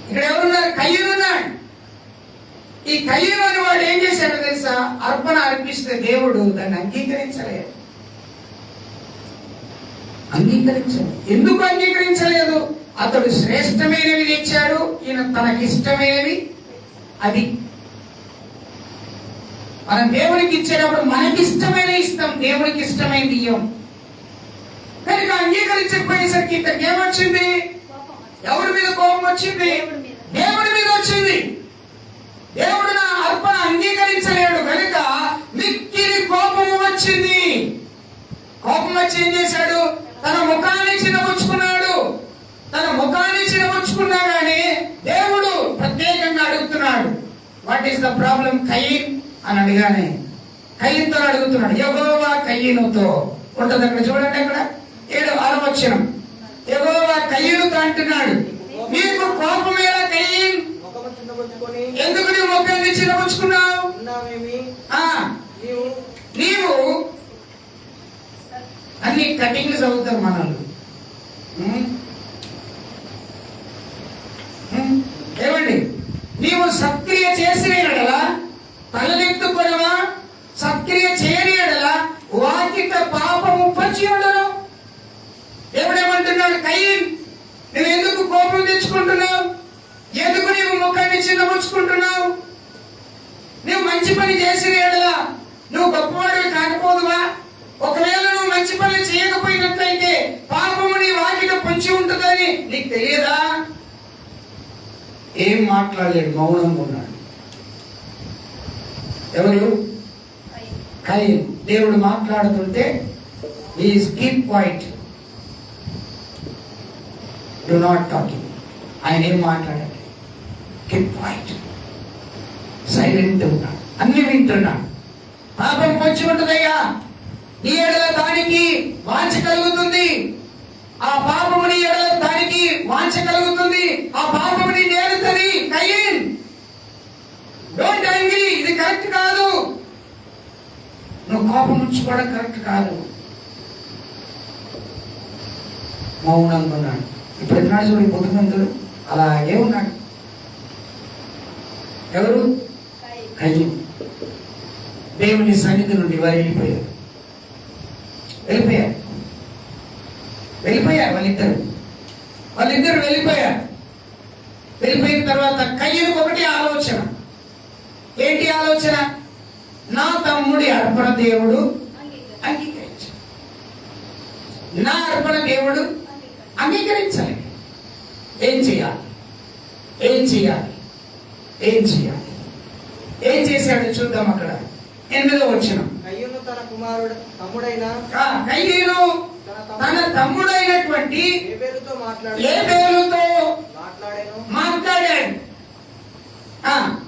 ఇక్కడ ఎవరున్నారు? కయ్యూను ఉన్నాడు. ఈ కయ్యూను అని వాడు ఏం చేశాడు తెలుసా? అర్పణ అర్పిస్తే దేవుడు దాన్ని అంగీకరించలేదు. ఎందుకు అంగీకరించలేదు? అతడు శ్రేష్టమైనవి తెచ్చాడు, ఈయన తనకిష్టమైనవి. అది మనం దేవునికి ఇచ్చేటప్పుడు మనకిష్టమైన ఇష్టం, దేవునికి ఇష్టమైనది ఇయ్యం. కనుక అంగీకరించకపోయేసరికి ఇతనికి ఏమొచ్చింది? ఎవరి మీద కోపం వచ్చింది? దేవుడి మీద వచ్చింది. దేవుడు నా అర్పణ అంగీకరించలేడు కనుక మిక్కిలి కోపము వచ్చింది. కోపం వచ్చి ఏం చేశాడు? తన ముఖాన్ని చిన్నపుచ్చుకున్నాడు. తన ముఖాన్ని చిన్నపుచ్చుకున్నా కానీ దేవుడు ప్రత్యేకంగా అడుగుతున్నాడు, వాట్ ఈస్ ద ప్రాబ్లం కయీన్ అని అడిగానే కయీన్తో అడుగుతున్నాడు. యెహోవా కయీనుతో ఉంటది అక్కడ చూడండి, అక్కడ 7-6 వచనం. యెహోవా కయీనుతో అంటున్నాడు, నీకు కోపమేలా కయీన్? ఎందుకు నీ ముఖాన్ని చిన్నపుచ్చుకున్నావు? నీవు అన్ని కటింగ్లు చదువుతారు మనల్ని. ఏమండి? నీవు సత్క్రియ చేసిన ఎడలా తలనెత్తుకొనవా? సత్క్రియ చేయని ఎడలా వాకిట పాపము పచ్చి ఉండను. దేవుడేమంటున్నాడు? కయీన్, నువ్వు ఎందుకు కోపం తెచ్చుకుంటున్నావు? ఎందుకు నీవు ముఖాన్ని చిన్నపుచ్చుకుంటున్నావు? నువ్వు మంచి పని చేసిన ఎడలా నువ్వు గొప్పవాడివి కాకపోదువా? ఒకవేళ నువ్వు మంచి పనులు చేయకపోయినట్లయితే పాపము నీ వాకిట పొంచి ఉంటుందని నీకు తెలియదా? ఏం మాట్లాడలేడు, మౌనంగా ఉన్నాడు. ఎవరు? కయీన్. దేవుడు మాట్లాడుతుంటే is keep quiet, do not talking. ఆయన ఏం మాట్లాడాలి? కీప్ క్వైట్, సైలెంట్ ఉన్నాడు, అన్ని వింటున్నాడు. పాపం పొంచి ఉంటుందయ్యా, నీ ఎడల దానికి వాంఛ కలుగుతుంది. ఆ పాపము నీ ఎడల దానికి వాంఛ కలుగుతుంది. ఆ పాపము నీ నేరుతుంది. కయీన్, డోంట్ యాంగ్రీ, ఇది కరెక్ట్ కాదు. నువ్వు కోపం ఉంచుకోవడం కరెక్ట్ కాదు. మౌనంగా ఉన్నాడు. ఇప్పుడు ఎన్నాడు చూడండి, పొద్దునందుడు అలాగే ఉన్నాడు. ఎవరు? కయీన్. దేవుని సన్నిధి నుండి వారు వెళ్ళిపోయారు. వాళ్ళిద్దరు వెళ్ళిపోయారు. వెళ్ళిపోయిన తర్వాత కయ్యూనుకు ఒకటి ఆలోచన. ఏంటి ఆలోచన? నా తమ్ముడి అర్పణ దేవుడు అంగీకరించాలి, నా అర్పణ దేవుడు అంగీకరించాలి. ఏం చేయాలి? ఏం చేశాడు చూద్దాం. అక్కడ 8వ వచనం. కయ్యూను తన కుమారుడు తమ్ముడైన కయ్యూను తన తమ్ముడైనటువంటి హేబేలుతో మాట్లాడాడు.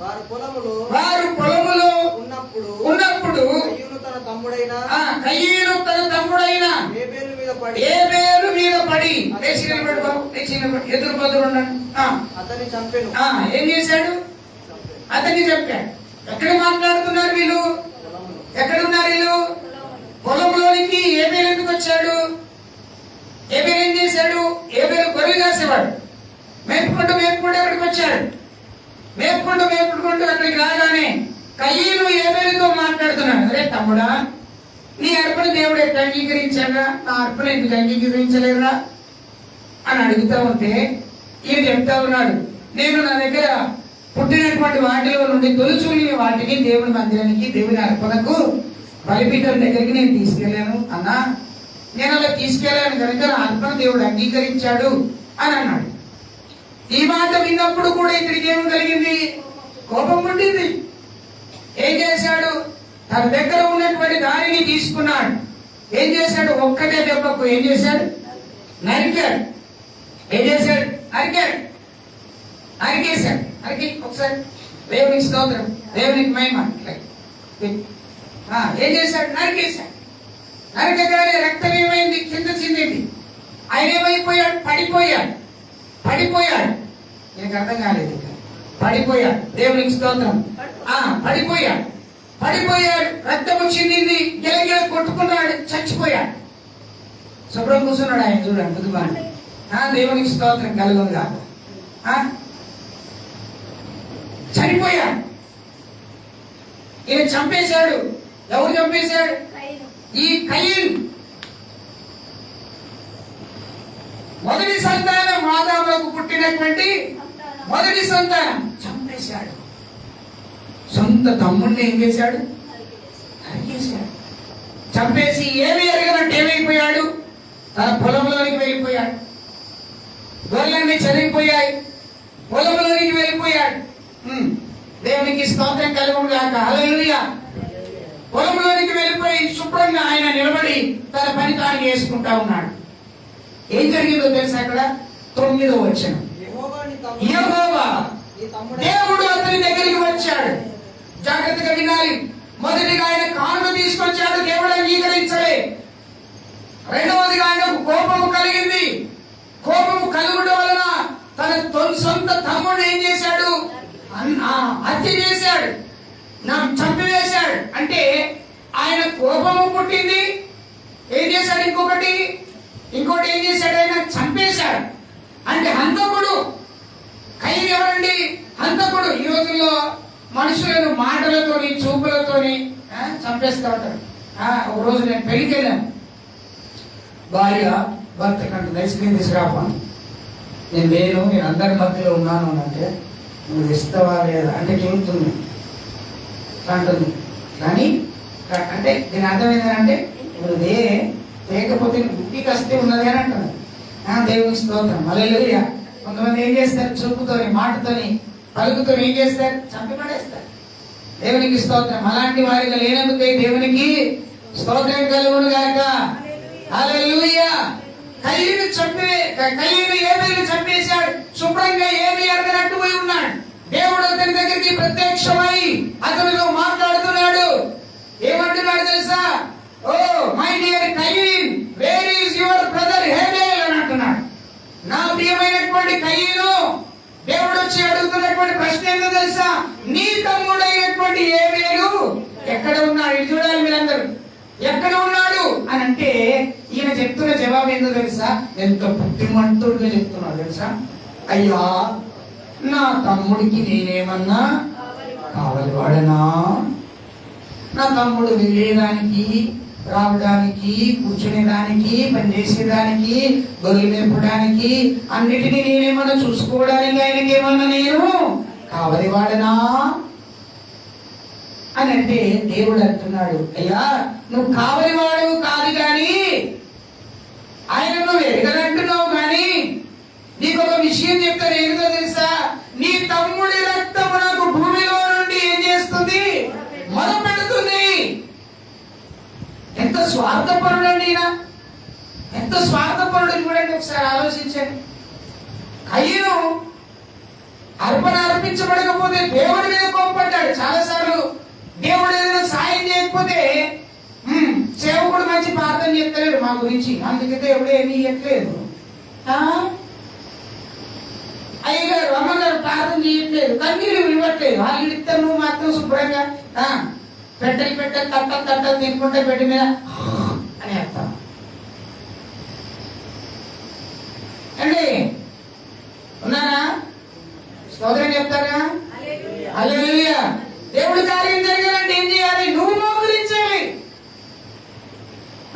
వారు పొలములో ఉన్నప్పుడు కయ్యూను తన తమ్ముడైన హేబేలు మీద పడి ఎదురు బదులు అతన్ని చంపెను. ఏం చేశాడు? అతన్ని చంపాడు. ఎక్కడ మాట్లాడుతున్నారు వీళ్ళు? ఎక్కడున్నారు వీళ్ళు? పొలంలోనికి హేబేలు ఎందుకు వచ్చాడు? హేబేలు ఏం చేశాడు? హేబేలు గొర్రెలు కాసేవాడు. మేపుకుంటూ ఎక్కడికి వచ్చాడు. మేపుకుంటూ అక్కడికి రాగానే కయ్యూను హేబేలుతో మాట్లాడుతున్నాడు. అరే తమ్ముడా, నీ అర్పణ దేవుడు ఎట్లా అంగీకరించాడా? నా అర్పణ ఎందుకు అంగీకరించలేదురా అని అడుగుతా ఉంటే ఈయన చెప్తా ఉన్నాడు, నేను నా దగ్గర పుట్టినటువంటి వాటిలో నుండి తొలుచూలిన వాటిని దేవుని మందిరానికి, దేవుని అర్పణకు, బలిపీఠం దగ్గరికి నేను తీసుకెళ్ళాను అన్నా. నేను అలా తీసుకెళ్ళాను కనుక నా అర్పణ దేవుడు అంగీకరించాడు అని అన్నాడు. ఈ మాట విన్నప్పుడు కూడా ఇతనికి ఏం కలిగింది? కోపం పుట్టింది. ఏం చేశాడు? తన దగ్గర ఉన్నటువంటి దానిని తీసుకున్నాడు. ఏం చేశాడు? ఒక్కటే దెబ్బకు ఏం చేశాడు? నరికాడు. ఏం చేశాడు? నరికేశాడు. ఒకసారి దేవునికి స్తోత్రం, దేవునికి మహిమ. ఏం చేశాడు? నరికేశాడు. నరకగానే రక్తం ఏమైంది? కింద చిందింది. ఆయన ఏమైపోయాడు? పడిపోయాడు. నీకు అర్థం కాలేదు. పడిపోయాడు. దేవునికి స్తోత్రం. పడిపోయాడు. రక్తము చిందింది. గిలగిల కొట్టుకున్నాడు. చచ్చిపోయాడు. శుభ్రం కూర్చున్నాడు ఆయన. చూడండి బుద్ధిమాని. దేవునికి స్తోత్రం కలుగును కాక. చనిపోయాడు. ఈయన చంపేశాడు. ఎవరు చంపేశాడు? ఈ కయీన్. మొదటి సంతానం ఆదాములకు పుట్టినటువంటి మొదటి సంతానం చంపేశాడు. సొంత తమ్ముడిని ఏం చేశాడు? నరికేశాడు. చంపేసి ఏమి ఎరగనట్టు ఏమైపోయాడు? తన పొలంలోనికి వెళ్ళిపోయాడు. గొర్రెలన్నీ చనిపోయాయి. పొలంలోనికి వెళ్ళిపోయాడు. దేవునికి స్తోత్రం కలుగును గాక. హల్లెలూయా. పొలంలోనికి వెళ్ళిపోయి శుభ్రంగా ఆయన నిలబడి తన పని తాను చేసుకుంటా ఉన్నాడు. ఏం జరిగిందో తెలుసా? అక్కడ 9వ వచనం. యెహోవా దేవుడు అతని దగ్గరికి వచ్చాడు. జాగ్రత్తగా వినాలి. మొదటిగా ఆయన కానుక తీసుకొచ్చాడు. దేవుడు అంగీకరించలే. రెండవదిగా ఆయనకు కోపము కలిగింది. కోపము కలుగుట వలన తన సొంత తమ్ముడు ఏం చేశాడు? హత్య చేశాడు. చంపివేశాడు. అంటే ఆయన కోపము పుట్టింది. ఏం చేశాడు? ఇంకోటి ఏం చేశాడు? ఆయన చంపేశాడు. అంటే హంతకుడు. కయీను ఎవరండి? హంతకుడు. ఈ రోజుల్లో మనుషులను మాటలతోని, చూపులతోని చంపేస్తూ ఉంటారు. ఒక రోజు నేను పెళ్లికి వెళ్ళాను. భార్య భర్త కంటే ఐస్ క్రీమ్ తీసుకురాపాను. నేను అందరి మధ్యలో ఉన్నాను అంటే, నువ్వు ఇస్తావా లేదా అంటే చెబుతుంది అంటుంది. కానీ అంటే దీని అర్థం ఏంటంటే, నువ్వు లేకపోతే ఇంటికి వస్తే ఉన్నది అని అంటున్నాను. దేవుని స్తోత్రం. హల్లెలూయా. కొంతమంది ఏం చేస్తారు? చూపుతోని, మాటతోని, పలుకుతో ఏం చేస్తారు? చంపి పడేస్తారు. దేవునికి స్తోత్రం. అలాంటి వారిగా లేనందుకే దేవునికి స్తోత్రం కలుగును గాక. హల్లెలూయా. కయీను ఏబేలును చంపేశాడు. శుభ్రంగా ఏమీ ఎరగనట్టు పోయి ఉన్నాడు. దేవుడు అతని దగ్గరికి ప్రత్యక్షమై అతనిలో మాట్లాడుతున్నాడు. ఏమంటున్నాడు తెలుసా? Oh my dear Cain, where is your brother Abel అని అంటున్నాడు. నా ప్రియమైనటువంటి కయీను, దేవుడు వచ్చి అడుగుతున్నటువంటి ప్రశ్న ఏంటో తెలుసా? నీ తమ్ముడైనటువంటి హేబేలు ఎక్కడ ఉన్నాడు? ఇది చూడాలి మీరందరూ. ఎక్కడ ఉన్నాడు అని అంటే ఈయన చెప్తున్న జవాబు ఏందో తెలుసా? ఎంత బుద్ధిమంతుడుగా చెప్తున్నాడు తెలుసా? అయ్యా, నా తమ్ముడికి నేనేమన్నా కావాలి వాడనా? నా తమ్ముడు వెళ్ళేదానికి, రావడానికి, కూర్చునేదానికి, పనిచేసేదానికి, గొర్రెలు మేపడానికి, అన్నిటినీ నేనేమన్నా చూసుకోవడానికి ఆయనకి ఏమన్నా నేను కావాలి వాడనా అని అంటే దేవుడు అంటున్నాడు, అయ్యా నువ్వు కావలివాడు కాదు కానీ, ఆయన నువ్వు ఎరగనంటున్నావు కానీ, నీకు ఒక విషయం చెప్తాను. ఏంటో తెలుసా? నీ తమ్ముడి రక్తము నాకు భూమిలో నుండి ఏం చేస్తుంది? మొదపెడుతుంది. ఎంత స్వార్థపరుడు అండి ఈయన! ఎంత స్వార్థపరుడు చూడండి, ఒకసారి ఆలోచించండి. కయీను అర్పణ అర్పించబడకపోతే దేవుడి మీద కోపపడ్డాడు చాలాసార్లు. దేవుడు ఏదైనా సాయం చేయకపోతే సేవకుడు మంచి ప్రార్థన చెప్తలేడు మా గురించి, అందుకే దేవుడు ఏమీ ఇవ్వట్లేదు. అయ్యగారు, అమ్మగారు ప్రార్థన చేయట్లేదు, కన్నీళ్ళు ఇవ్వట్లేదు. వాళ్ళు ఇస్తారు, నువ్వు మాత్రం శుభ్రంగా పెట్టలు తట్టలు తినుకుంటే పెట్టి మీద అని అర్థం అండి. ఉన్నారా? స్తోత్రం చెప్తారా? హల్లెలూయా. దేవుడి కార్యం జరగాలంటే ఏం చేయాలి? నువ్వు మోకరించాలి.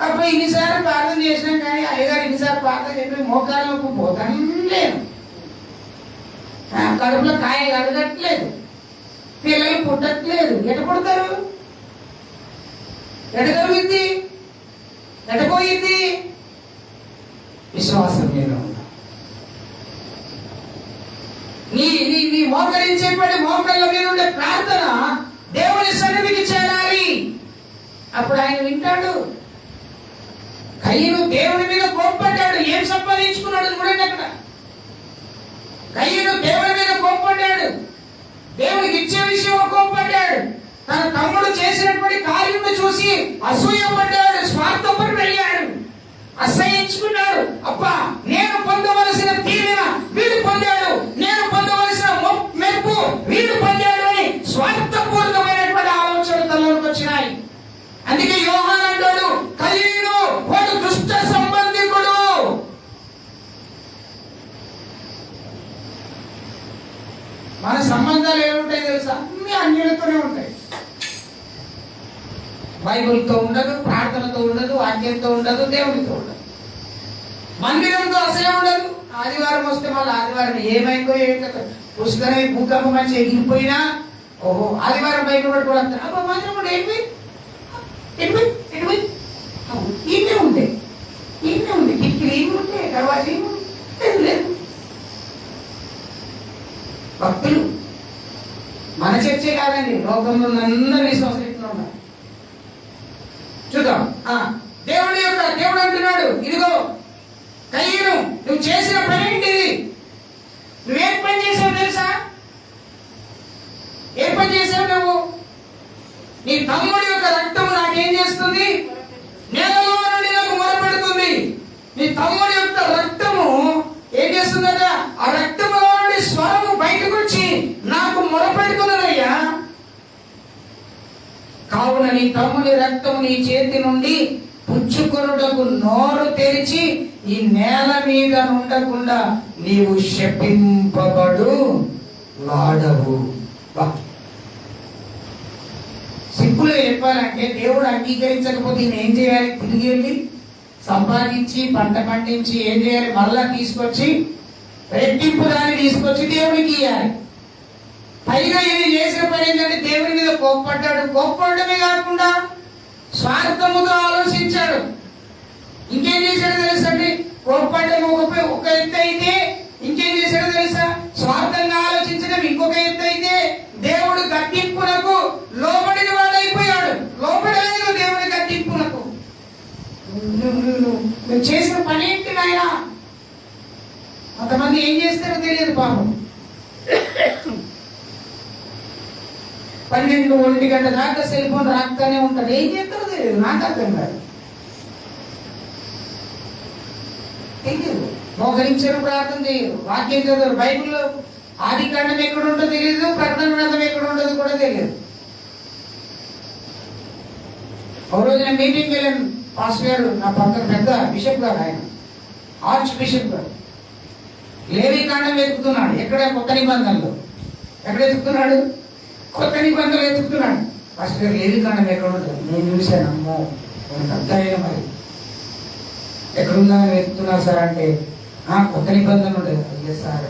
అప్పుడు ఇన్నిసార్లు ప్రార్థన చేసినాం కానీ అయ్యగారు ఇన్నిసార్లు ప్రార్థన చెప్పి మోకాళ్ళకు పోతాను లేను. కడుపులో కాయ కడగట్లేదు, పిల్లలు పుట్టట్లేదు. ఎట పుడతారు? ఎట కలుగుద్ది? ఎట పోయింది? విశ్వాసం మీద ఉందా? నీ నీ నీ మోకరించేపడి మోకళ్ళ మీద ఉండే ప్రార్థన దేవుని సన్నిధికి చేరాలి. అప్పుడు ఆయన వింటాడు. కయ్యను దేవుని మీద కోప్పడ్డాడు. ఏం సంపాదించుకున్నాడు చూడండి అక్కడ. కయ్యను దేవుని మీద కోప్పడ్డాడు, దేవునికి ఇచ్చే విషయంలో కోప్పడ్డాడు. తన తమ్ముడు చేసినటువంటి కార్యం చూసి అసూయపడ్డాడు, స్వార్థపరుడయ్యాడు, అసహించుకున్నాడు. అబ్బా, నేను పొందవలసిన దీవెన వీడు పొందాడు, నేను పొందవలసిన మెప్పు వీడు పొందాడు అని స్వార్థపూరితమైనటువంటి ఆలోచనలు తనలోకి వచ్చినాయి. అందుకే యోహాను అంటాడు, కయ్యను వాడు దుష్ట సంబంధికుడు. మన సంబంధాలు ఏముంటాయి తెలుసా? అన్ని అన్యులతోనే ఉంటాయి. బైబిల్తో ఉండదు, ప్రార్థనతో ఉండదు, వాక్యంతో ఉండదు, దేవునితో ఉండదు, మందిరంతో అసలే ఉండదు. ఆదివారం వస్తే మళ్ళీ ఆదివారం ఏమైందో ఏంటో పుష్కరమై భూకంపం మంచి ఎగిరిపోయినా ఓహో ఆదివారం బైబిల్ పట్టుకోవాలి. అబ్బా మందిరం కూడా ఈయనే ఉండే కిటికీలు ఏమి ఉంటే తర్వాత లేదు. భక్తులు మన చర్చే కాదండి, లోకంలో అందరూ విశ్వాసం ఎట్లా ఉన్నారు చూద్దాం. దేవుడు అంటున్నాడు, ఇదిగో కయ్యను, నువ్వు చేసిన పని ఏంటిది? నువ్వేం పని చేసావు తెలుసా? ఏం పని చేసావు నువ్వు? నీ తమ్ముడి యొక్క రక్తము నాకేం చేస్తుంది? నేలలో నుండి నాకు మొరపెడుతుంది. నీ తమ్ముడి యొక్క రక్తము ఏం చేస్తుందట? ఆ రక్తములో నుండి స్వరము బయటకు వచ్చి నాకు మొరపెడుతున్నదయ్యా. కావున నీ తమ్ముని రక్తము నీ చేతి నుండి పుచ్చుకొనుటకు నోరు తెరిచి ఈ నేల మీద ఉండకుండా నీవు శపింపబడు వాడవు. సింపుల్గా చెప్పాలంటే, దేవుడు అంగీకరించకపోతే ఈయన ఏం చేయాలి? తిరిగి వెళ్ళి సంపాదించి పంట పండించి ఏం చేయాలి? మళ్ళా తీసుకొచ్చి రెట్టింపు దాన్ని తీసుకొచ్చి దేవుడికి ఇవ్వాలి. పైగా ఇది చేసిన పని ఏంటంటే దేవుడి మీద కోప్పడ్డాడు. కోప్పడమే కాకుండా స్వార్థముతో ఆలోచించాడు. ఇంకేం చేశాడో తెలుసా అండి? కోప్పడ్డం ఒక ఎత్తు అయితే ఇంకేం చేశాడో తెలుసా? స్వార్థంగా ఆలోచించడం ఇంకొక ఎత్తు అయితే దేవుడు గట్టింపునకు లోబడిన వాడైపోయాడు. లోబడలేదు దేవుడి గట్టింపునకు. నువ్వు చేసిన పని ఏంటి నాయన? కొంతమంది ఏం చేస్తారో తెలియదు పాపం. 12-1 గంట దాకా సెల్ ఫోన్ రాకనే ఉంటాడు. ఏం చేస్తారో తెలియదు, నాకు అర్థం కాదు. తెలియదు, మోకరించరు, ప్రార్థన చేయరు, వాక్యం చదవరు. బైబిల్లో ఆది కాండం ఎక్కడ ఉంటుందో తెలియదు, ప్రకటన గ్రంథం ఎక్కడ ఉంటుందో కూడా తెలియదు. ఒక రోజు నేను మీటింగ్కి వెళ్ళాను. పాస్టర్ గారు నా పక్కన పెద్ద బిషప్ గారు, ఆయన ఆర్చ్ బిషప్ గారు లేవి కాండం వెతుకుతున్నాడు. ఎక్కడ? కొత్త నిబంధనలో. ఎక్కడ వెతుకుతున్నాడు? కొత్త నిబంధనలు వెతుకుతున్నాడు. పాస్టర్ గారు లేవి కాండం ఎక్కడ ఉంటుంది? నేను చూశాను. అమ్మో అర్థమైన మరి ఎక్కడుందని వెతుకుతున్నారు సార్ అంటే, కొత్త నిబంధనలు ఉంటుంది. అయ్యే సార్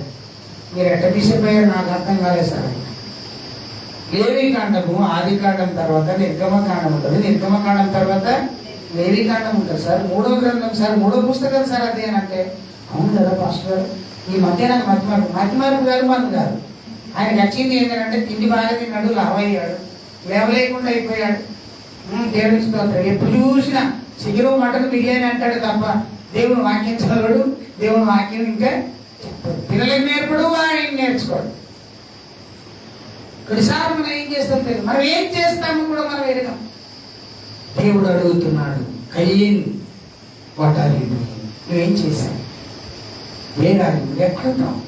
మీరు ఎట్ట బిషప్ అయ్యారు నాకు అర్థం కాలేదు సార్. లేవి కాండము ఆది కాండం తర్వాత నిర్గమకాండం ఉంటుంది, నిర్గమకాండం తర్వాత లేవి కాండం ఉంటుంది సార్. 3వ గ్రంథం సార్, 3వ పుస్తకం సార్ అదే అంటే. అవును కదా పాస్టర్ గారు, ఈ మధ్య నాకు మతిమార్పు గారు మాకు కాదు. ఆయనకు వచ్చింది ఏంటంటే తిండి బాగా తిన్నాడు, లావ్ అయ్యాడు, లేవలేకుండా అయిపోయాడు. దేవుని స్తోత్రం. ఎప్పుడు చూసినా చికెన్ మటన్ బిర్యానీ అంటాడు తప్ప దేవుని వాక్యం చదవడు, దేవుని వాక్యం ఇంకా పిల్లలకి నేర్పడు, ఆయన నేర్చుకోడు. కొన్నిసార్లు మనం ఏం చేస్తాం తెలియదు, మనం ఏం చేస్తామో కూడా మనం ఎరగం. దేవుడు అడుగుతున్నాడు, Cain what are you doing? నువ్వేం చేశావు? ఎక్కడున్నావు?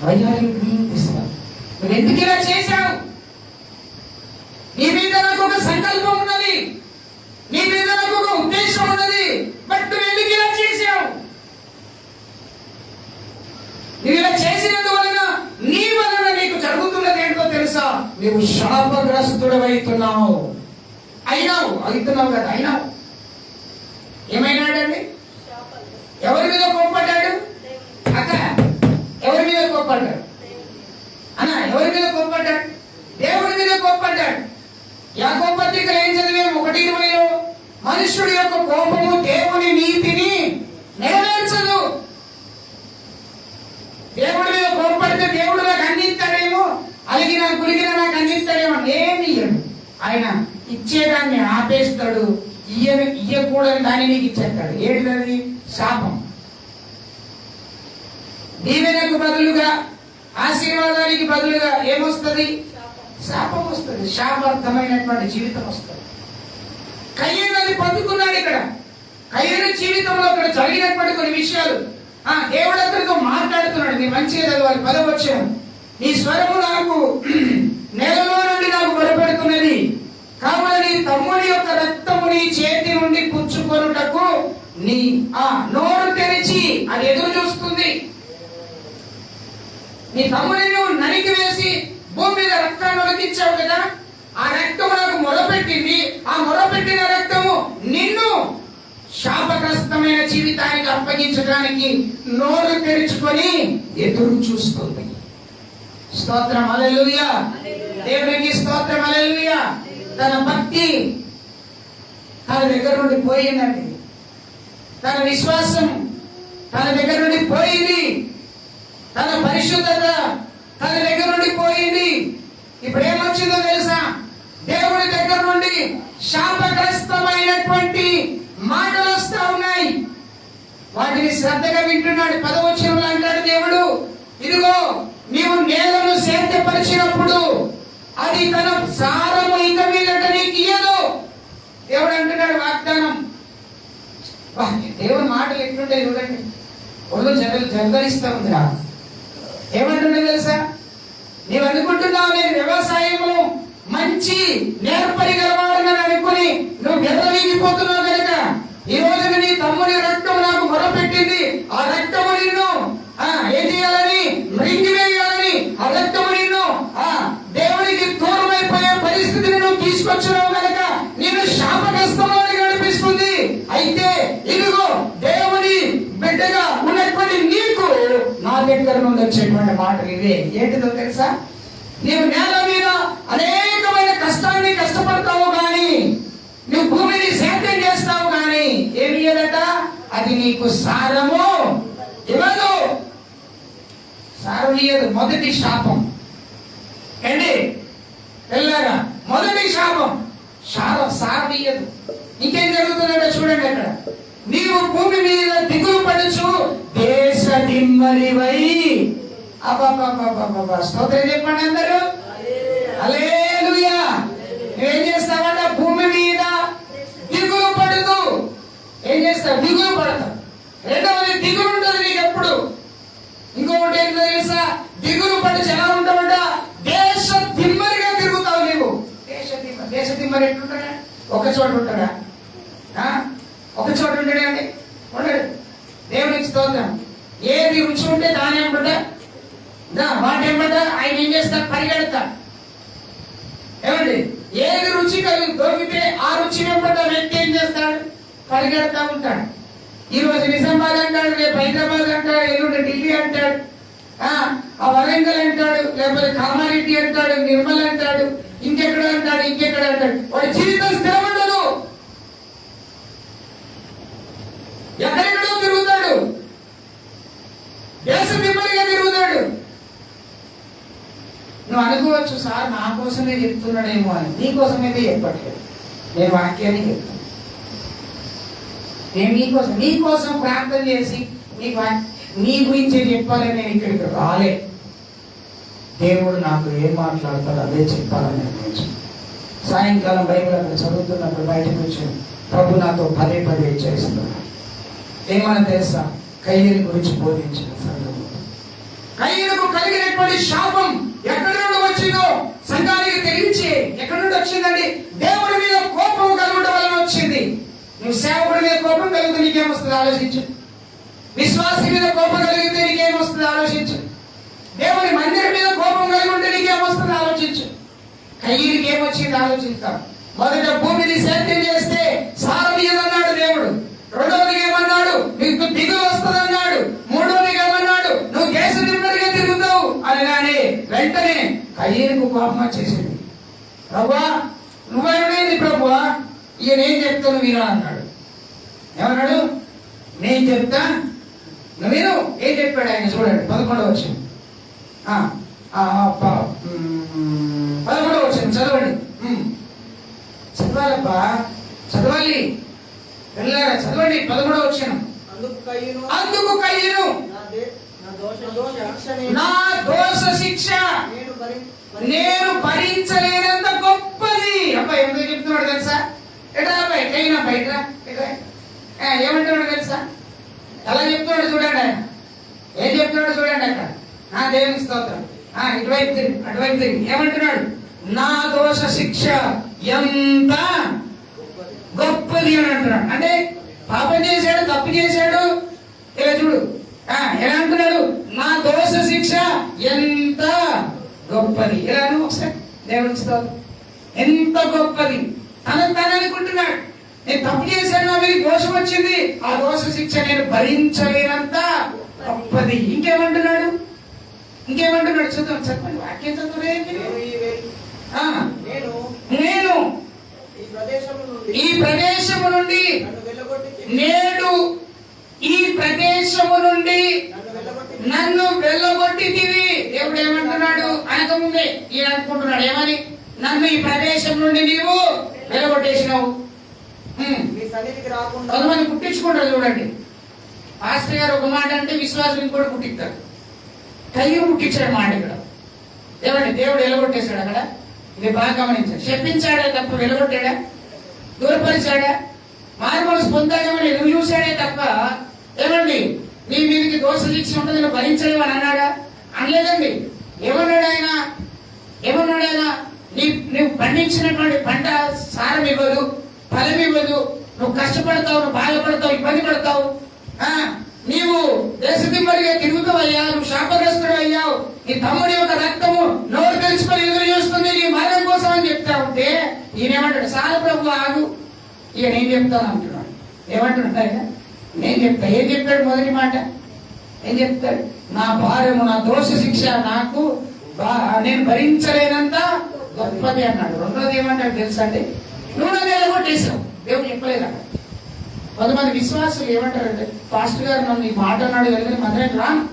Why are you doing this? నువ్వు ఎందుకు ఇలా చేశావు? నీ మీద నాకు ఒక సంకల్పం ఉన్నది, నీ మీద నాకు ఒక ఉద్దేశం ఉన్నది, బట్ నువ్వు ఎందుకు ఇలా చేశావు? నువ్వు ఇలా చేసినందువలన నీ వలన నీకు జరుగుతున్నది ఏంటో తెలుసా? నీవు శాపగ్రస్తుడవైతున్నావు. అవుతున్నావు కదా, అయినావు. ఏమైనాడండి? ఎవరి మీద కోప్పడ్డాడు? అక్క ఎవరి మీద కోప్పడ్డాడు? అన్న ఎవరి మీద కోప్పడ్డాడు? దేవుడి మీద కోప్పడ్డాడు. యాకోబు పత్రికలో ఏం చదివాము? 1:20లో మనుష్యుడి యొక్క కోపము దేవుని నీతిని నెరవేర్చదు. దేవుడి మీద కోప్పడితే దేవుడు నాకు అందిస్తాడేమో, అలిగిన గులిగిన నాకు అందిస్తాడేమో. ఏమి ఇయ్యడు ఆయన. ఇచ్చేదాన్ని ఆపేస్తాడు. ఇయ్యకూడని దాన్ని నీకు ఇచ్చేస్తాడు. ఏంటిది? శాపం. దీవెనకు బదులుగా, ఆశీర్వాదానికి బదులుగా ఏమొస్తుంది? శాపం వస్తుంది. శాపార్థమైనటువంటి జీవితం వస్తుంది. కయ్యను అది పొందుకున్నాడు. ఇక్కడ కయ్యను జీవితంలో ఇక్కడ జరిగినటువంటి కొన్ని విషయాలు దేవుడు అతనితో మాట్లాడుతున్నాడు. నీ మంచిగా చదవాలి. 10వ వచనం, నీ స్వరము నాకు నేలలో నుండి నాకు బలపడుతున్నది, కావున నీ తమ్ముడి యొక్క రక్తము నీ చేతి నుండి పుచ్చుకొనుటకు నీ నోరు తెరిచి అది ఎదురు చూస్తుంది. నీ తమ్ముడిని నువ్వు నరికి వేసి భూమి మీద రక్తాన్ని ఒలికించావు కదా, ఆ రక్తము నాకు మొరపెట్టింది. ఆ మొరపెట్టిన రక్తము నిన్ను శాపగ్రస్తమైన జీవితానికి అప్పగించడానికి నోరు తెరుచుకొని ఎదురు చూస్తుంది. స్తోత్రం, హల్లెలూయా. దేవునికి స్తోత్రం, హల్లెలూయా. తన భక్తి తన దగ్గర నుండి పోయిందండి. తన విశ్వాసం తన దగ్గర నుండి పోయింది. తన పరిశుద్ధత తన దగ్గర నుండి పోయింది. ఇప్పుడు ఏమొచ్చిందో తెలుసా? దేవుడి దగ్గర నుండి శాపగ్రస్తమైనటువంటి మాటలు వస్తా ఉన్నాయి. వాటిని శ్రద్ధగా వింటున్నాడు. 10వ వచనంలో అంటాడు దేవుడు, ఇదిగో నీవు నేలను సేద్యపరిచినప్పుడు అది తన సారము ఇక మీదట నీకు ఇయ్యదు. దేవుడు అంటున్నాడు వాగ్దానం. దేవుని మాటలు ఎట్లుంటాయి చూడండి. ఒళ్ళు జగరిస్తా ఉందిరా. ఏమంటుండే తెలుసా? నీవు అనుకుంటున్నావు నేను వ్యవసాయంలో మంచి నేర్పరి గలవాడని అనుకుని నువ్వు గెర్రవీగిపోతున్నావు కనుక ఈ రోజున నీ తమ్ముడి రక్తం నాకు మొరపెట్టింది. ఆ రక్తము నిన్ను ఏం చేయాలని? మృంగివేయాలని. ఆ రక్తము నిన్ను దేవుడికి దూరమైపోయే పరిస్థితిని నువ్వు తీసుకొచ్చినావు కనుక నిన్ను శాపగ్రస్తంలోకి నడిపిస్తుంది. అయితే ఇదిగో దేవుని బిడ్డగా ఉన్నటువంటి నీకు నా దగ్గర నుండి వచ్చేటువంటి మాటలు ఇవే. ఏంటిదో తెలుసా? నీవు నేల మీద అనేకమైన కష్టాన్ని కష్టపడతావు కానీ, నువ్వు భూమిని సేద్యం చేస్తావు కానీ ఏమి ఇయ్యదట? అది నీకు సారము ఇవ్వదు. సారం ఇయ్యదు. మొదటి శాపం ఏంటి? వెళ్ళారా? మొదటి శాపం సారం ఇయ్యదు. ఇంకేం జరుగుతుందంటే చూడండి అక్కడ, నీవు భూమి మీద దిగులు పడుచు దేశ దిమ్మరివై. అబ్బా స్తోత్రం చెప్పండి అందరూ. హల్లెలూయా. నువ్వేం చేస్తావంటే భూమి మీద దిగులు పడుతూ ఏం చేస్తావు? దిగులు పడతావు. రెండవది దిగులు ఉంటుంది నీకు ఎప్పుడు. ఇంకొకటి ఏంటో తెలుసా? దిగులు పడిచి ఎలా ఉంటావంట? దేశ దిమ్మరిగా తిరుగుతావు నీవు. దేశ దిమ్మరి ఎట్లుంటాడా? ఒక చోట ఉంటాడా? ఒక చోట ఉంటాడా అండి? ఉండడు. దేవునికి స్తోత్రం. ఏది రుచి ఉంటే దాని ఏమిటా వాటి ఏమంటా ఆయన ఏం చేస్తాడు? పరిగెడతాడు. ఏమండి? ఏది రుచి దొరికితే ఆ రుచి ఏమంటా వ్యక్తి ఏం చేస్తాడు? పరిగెడతా ఉంటాడు. ఈ రోజు నిజామాబాద్ అంటాడు, రేపు హైదరాబాద్ అంటాడు, ఎల్లుండి ఢిల్లీ అంటాడు, ఆ వరంగల్ అంటాడు, లేకపోతే కామారెడ్డి అంటాడు, నిర్మల్ అంటాడు, ఇంకెక్కడ అంటాడు, ఇంకెక్కడ అంటాడు. వాడి జీవితం స్థిరం ఉండదు. ఎక్కడెక్కడో తిరుగుతాడు. దేశ దిమ్మరిగా తిరుగుతాడు. నువ్వు అనుకోవచ్చు, సార్ నా కోసమే చెప్తున్నాడేమో అని. నీ కోసమైతే చెప్పట్లేదు. నేను వాక్యాన్ని చెప్తాను. నేను నీ కోసం ప్రార్థన చేసి నీ గురించే చెప్పాలని నేను ఇక్కడికి రాలే. దేవుడు నాకు ఏం మాట్లాడతాడో అదే చెప్పాలని నిర్ణయించాను. సాయంకాలం బైబిల్ అక్కడ చదువుతున్నప్పుడు బయటకు వచ్చి ప్రభు నాతో పదే హెచ్చరిస్తున్నాడు. ఏమన్నా తెలుసా? కయ్యని గురించి బోధించిన సందర్భం. కయ్యనుకు కలిగినటువంటి శాపం ఎక్కడి నుండి వచ్చిందో సంఘానికి తెలియచే. ఎక్కడి నుండి వచ్చిందండి? దేవుడి మీద కోపం కలగడం వల్ల వచ్చింది. నువ్వు సేవకుడి మీద కోపం కలిగితే నీకేమొస్తుంది ఆలోచించు. విశ్వాసి మీద కోపం కలిగితే నీకేమొస్తుంది ఆలోచించు. దేవుని మందిరం మీద కోపం కలిగి ఉంటే నీకేమొస్తుంది ఆలోచించు. కయ్యనికి ఏమొచ్చింది ఆలోచిస్తాం. మొదట భూమిని సేద్యం చేస్తే సారం ఇయ్యదన్నాడు దేవుడు. రెండవది ఏమన్నాడు? నీకు దిగులు వస్తుంది అన్నాడు. మూడవది ఏమన్నాడు? నువ్వు దేశ దిమ్మరిగా తిరుగుతావు వెంటనే కయ్యేనుకు కోపం వచ్చేసింది. ప్రభువా నువ్వెవడేంది ప్రభువా, ఈయన ఏం చెప్తాను వినా అన్నాడు. ఏమన్నాడు? నేను చెప్తా నువ్వు విను. ఏం చెప్పాడు ఆయన చూడండి 11వ వచనం. 11వ వచనం చదవండి. చదవాలబ్బా, చదవాలి వెళ్ళారా, చదవండి 11వ వచనం. అందుకు కయ్యను నా దోష శిక్ష నేను భరించలేనంత గొప్పది. అబ్బాయి ఎందుకు చెప్తున్నాడు తెలుసా? ఎట్లా అబ్బాయి కయ్యనా బయట ఏమంటున్నాడు తెలుసా? ఎలా చెప్తున్నాడు చూడండి. ఆయన ఏం చెప్తున్నాడు చూడండి అక్కడ. దేవుని స్తోత్రం. ఇటువైపు తిరిగి అటువైపు తిరిగి ఏమంటున్నాడు? నా దోష శిక్ష ఎంత గొప్పది అని అంటున్నాడు. అంటే పాపం చేశాడు, తప్పు చేశాడు. ఇలా చూడు ఎలా అంటున్నాడు? నా దోష శిక్ష ఎంత గొప్పది. ఇలా ఒకసారి దేవుని స్తోత్రం. ఎంత గొప్పది. తను అనుకుంటున్నాడు, నేను తప్పు చేశాను, నా మీద దోషం వచ్చింది, ఆ దోష శిక్ష నేను భరించలేనంత గొప్పది. ఇంకేమంటున్నాడు? చూద్దాం, చెప్పండి. వాక్యం చదువురే. నేను ఈ ప్రదేశము నుండి నేడు ఈ ప్రదేశము నుండి నన్ను వెళ్ళగొట్టితివి. దేవుడు ఏమంటున్నాడు? అనకముందే ఈయన అనుకుంటున్నాడు ఏమని? నన్ను ఈ ప్రదేశం నుండి నీవు వెళ్ళగొట్టేసినావు. కొంతమంది పుట్టించుకుంటారు చూడండి. పాస్టర్ గారు ఒక మాట అంటే విశ్వాసం కూడా పుట్టిస్తారు. కయ్యం పుట్టించాడు మాట ఇక్కడ. ఏమండి? దేవుడు వెలగొట్టేశాడు అక్కడ. ఇది బాగా గమనించాడు. చెప్పించాడే తప్ప వెలగొట్టాడా? దూరపరిచాడా? మార్మల్స్ పొందాడేమని ఎదురు చూశాడే తప్ప ఏమండి నీ మీదకి దోష శిక్ష ఉంటుంది నువ్వు భరించలేవు అని అన్నాడా? అనలేదండి. ఏమన్నాడు ఆయన? నువ్వు పండించినటువంటి పంట సారం ఇవ్వదు, ఫలం ఇవ్వదు, నువ్వు కష్టపడతావు, నువ్వు బాధపడతావు, ఇబ్బంది పడతావు, నీవు దేశదిమ్మడిగా తిరుగుతావయ్యా, నువ్వు శాపగ్రస్తుడు అయ్యావు, నీ తమ్ముడి యొక్క రక్తము నోరు తెలుసుకొని ఎదురు చూస్తుంది నీ మరణం కోసం అని చెప్తా ఉంటే ఈయనేమంటాడు? సాల ప్రభు ఆగు, ఇక నేను చెప్తాను అంటున్నాడు. ఏమంటున్నాడు ఆయన? నేను చెప్తా. ఏం చెప్పాడు? మొదటి మాట ఏం చెప్తాడు? నా భార్యము, నా దోష శిక్ష నాకు నేను భరించలేనంత గొప్పది అన్నాడు. రెండోది ఏమంటాడు తెలుసా అండి? నువ్వు నన్ను ఎలగొట్టేశావు. దేవుడు చెప్పలేదు అక్కడ. కొంతమంది విశ్వాసులు ఏమంటారంటే, పాస్టర్ గారు నన్ను ఈ మాట అన్నాడు వెళ్ళి మందిరానికి రాను,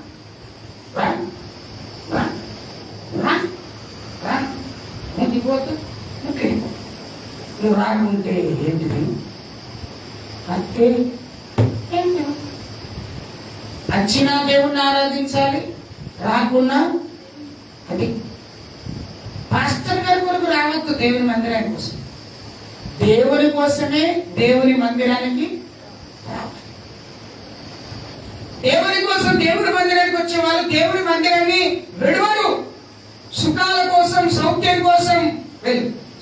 నువ్వు రాకుంటే ఏంటిది అంటే వచ్చినా దేవుణ్ణి ఆరాధించాలి, రాకున్నా అది. పాస్టర్ గారి కొరకు రావద్దు దేవుని మందిరానికి కోసం. దేవుని కోసమే దేవుని మందిరానికి దేవుని కోసం దేవుని మందిరానికి వచ్చే వాళ్ళు దేవుని మందిరాన్ని విడవరు. సుఖాల కోసం, సౌఖ్యం కోసం,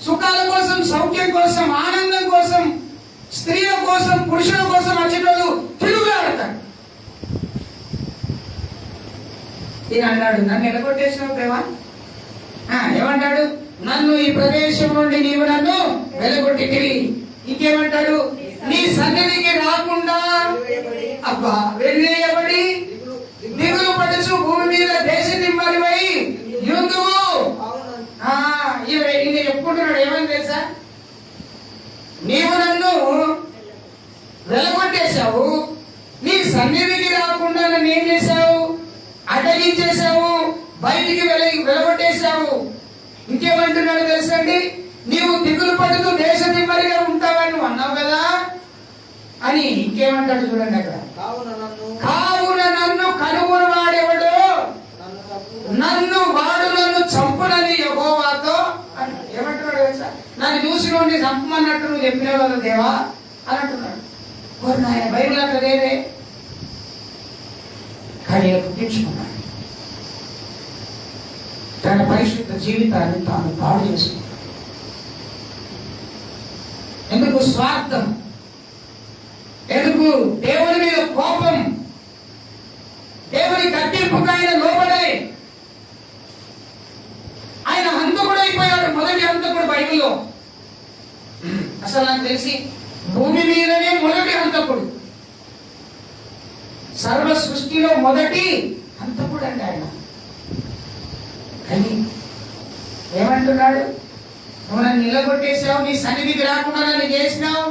సుఖాల కోసం, సౌఖ్యం కోసం, ఆనందం కోసం, స్త్రీల కోసం, పురుషుల కోసం వచ్చేటోళ్ళు తిరుగులాడతారు. ఈయన అన్నాడు, నన్ను ఎలగొట్టేసినావు ప్రేమ. ఏమంటాడు? నన్ను ఈ ప్రదేశం నుండి నీవు నన్ను వెలగొట్టితివి. ఇంకేమంటాడు? నీ సన్నిధికి రాకుండా అబ్బా వెళ్ళేయబడి దిగులు పడుచు భూమి మీద దేశ దిమ్మరివై యుందువు. ఈయన చెప్పుకుంటున్నాడు ఏమని తెలుసా? నీవు నన్ను వెలగొట్టేశావు, నీ సన్నిధికి రాకుండా నన్ను ఏం చేశావు? అడ్డగించేశావు, బయటికి వెలగొట్టేశావు. ఇంకేమంటున్నాడు తెలుసండి? నీవు దిగులు పడుతూ దేశ దిమ్మరిగా ఉంటావని నువ్వు అన్నావు కదా అని. ఇంకేమంటాడు చూడండి అక్కడ. కావున నన్ను కనుగొని వాడెవడు, నన్ను చంపునని యెహోవాతో అన్నాడు. ఏమంటున్నాడు తెలుసా? నన్ను చూసి నుండి చంపమన్నట్టు నువ్వు చెప్పినావు కదా దేవా అని అంటున్నాడు. ఆయన బైబిల్ అక్కడ లేదే, కానీ పుట్టించుకున్నాడు. తన పరిశుద్ధ జీవితాన్ని తాను పాడు చేసుకున్నాడు. ఎందుకు? స్వార్థం. ఎందుకు? దేవుని మీద కోపం. దేవుని కట్టింపుగా ఆయన లోబడే ఆయన హంతకుడైపోయాడు. మొదటి హంతకుడు బైబిల్లో. అసలు నాకు తెలిసి భూమి మీదనే మొదటి హంతకుడు, సర్వ సృష్టిలో మొదటి హంతకుడు అండి ఆయన. కానీ ఏమంటున్నాడు? నువ్వు నన్ను నిలగొట్టేసావు, నీ సన్నిధికి రాకుండా నన్ను చేసినావు.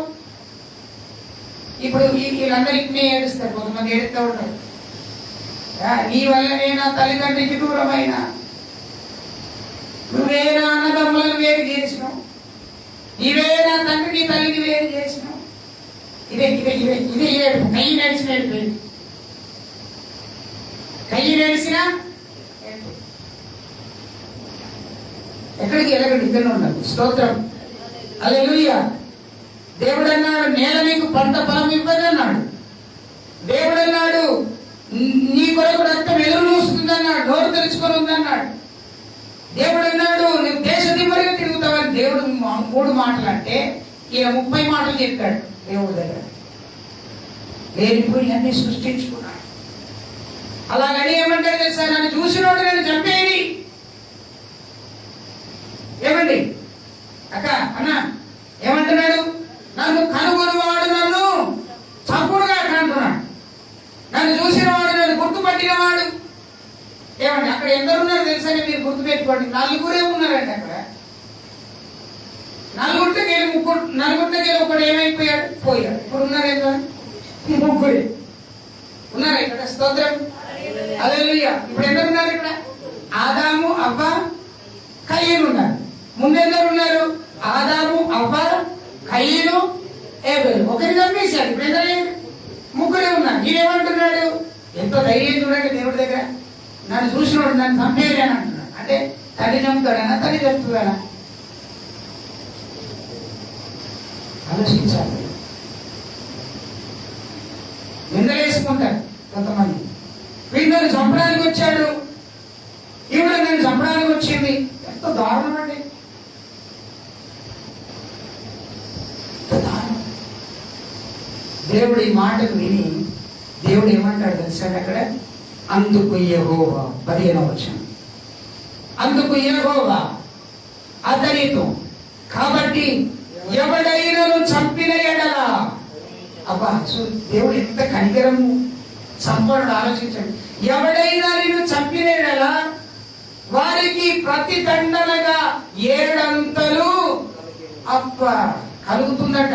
ఇప్పుడు వీళ్ళందరికీ ఏడుస్తారు, కొంతమంది ఏడుస్తూ ఉంటారు. నీ వల్లనే నా తల్లిదండ్రికి దూరమైనా, నువ్వే నా అన్నదమ్ములను వేరు చేసినావు, నీవే నా తండ్రికి తల్లికి వేరు చేసినావు. ఇదే ఇదే ఇదే ఇదే ఏడు. కయ్యి నడిచిన ఏడిపోయింది, కయ్యి నడిచిన ఎక్కడికి వెళ్ళకండి, ఇద్దరు ఉన్నారు. స్తోత్రం, హల్లెలూయా. దేవుడు అన్నాడు, నేల నీకు పంట ఫలం ఇవ్వదు అన్నాడు. దేవుడు అన్నాడు, నీ కొరకు రక్తం ఎదురు చూస్తుంది అన్నాడు, నోరు తెరుచుకొని ఉందన్నాడు. దేవుడు అన్నాడు, నువ్వు దేశ దిమ్మరిగా తిరుగుతావని దేవుడు 3 మాటలు అంటే ఈయన 30 మాటలు చెప్పాడు దేవుడి దగ్గర. లేనిపోయి అన్ని సృష్టించుకున్నాడు. అలాగని ఏమంటాడు తెలుసా? నన్ను చూసినోడు నన్ను చంపేది. ఏమండి అక్క అన్న ఏమంటున్నాడు? నన్ను కనుగొనివాడు నన్ను చంపుడుగా అంటున్నాడు. నన్ను చూసిన వాడు, నన్ను గుర్తుపట్టినవాడు. ఏమండి అక్కడ ఎందరున్నారు తెలుసా? మీరు గుర్తుపెట్టుకోండి, 4 ఉన్నారండి అక్కడ. 4 ఒకడు ఏమైపోయాడు? పోయాడు. ఇప్పుడు ఉన్నారు ఎంత? 3 ఉన్నారు ఇక్కడ. స్తోత్రం, హల్లెలూయా. ఇప్పుడు ఎందరు ఉన్నారు ఇక్కడ? ఆదాము, అవ్వ, కయ్యను ఉన్నారు. ముందెందరు ఉన్నారు? ఆదాము, అవ్వ, కయ్యను, ఏబెలు. ఒకరిని చంపేశాడు. ఇప్పుడు ఎంత లేదు? 3 ఉన్నారు. ఈయనేమంటున్నాడు? ఎంతో ధైర్యం చూడండి దేవుడి దగ్గర. నన్ను చూసినోడు నన్ను చంపేది అని అంటున్నాడు. అంటే తల్లి చంపుతాడనా, తల్లి చంపుతాడా? ఆలోచించాలి. నిందలేసుకుంటారు కొంతమంది. వీడు నన్ను చంపడానికి వచ్చాడు, ఈవిడ నన్ను చంపడానికి వచ్చింది. ఎంతో దారుణం అండి. దేవుడు ఈ మాటలు విని దేవుడు ఏమంటాడు తెలుసా? అక్కడ అందుకు యెహోవా 15వ వచనం, అందుకు యెహోవా అతనితో, కాబట్టి ఎవడైనను చంపిన ఎడల. అబ్బా దేవుడు ఎంత కనికరము, చంపడు. ఆలోచించండి. ఎవడైనా నేను చంపిన ఎడల వారికి ప్రతి దండనగా 7 అంతలు అప్ప కలుగుతుందట.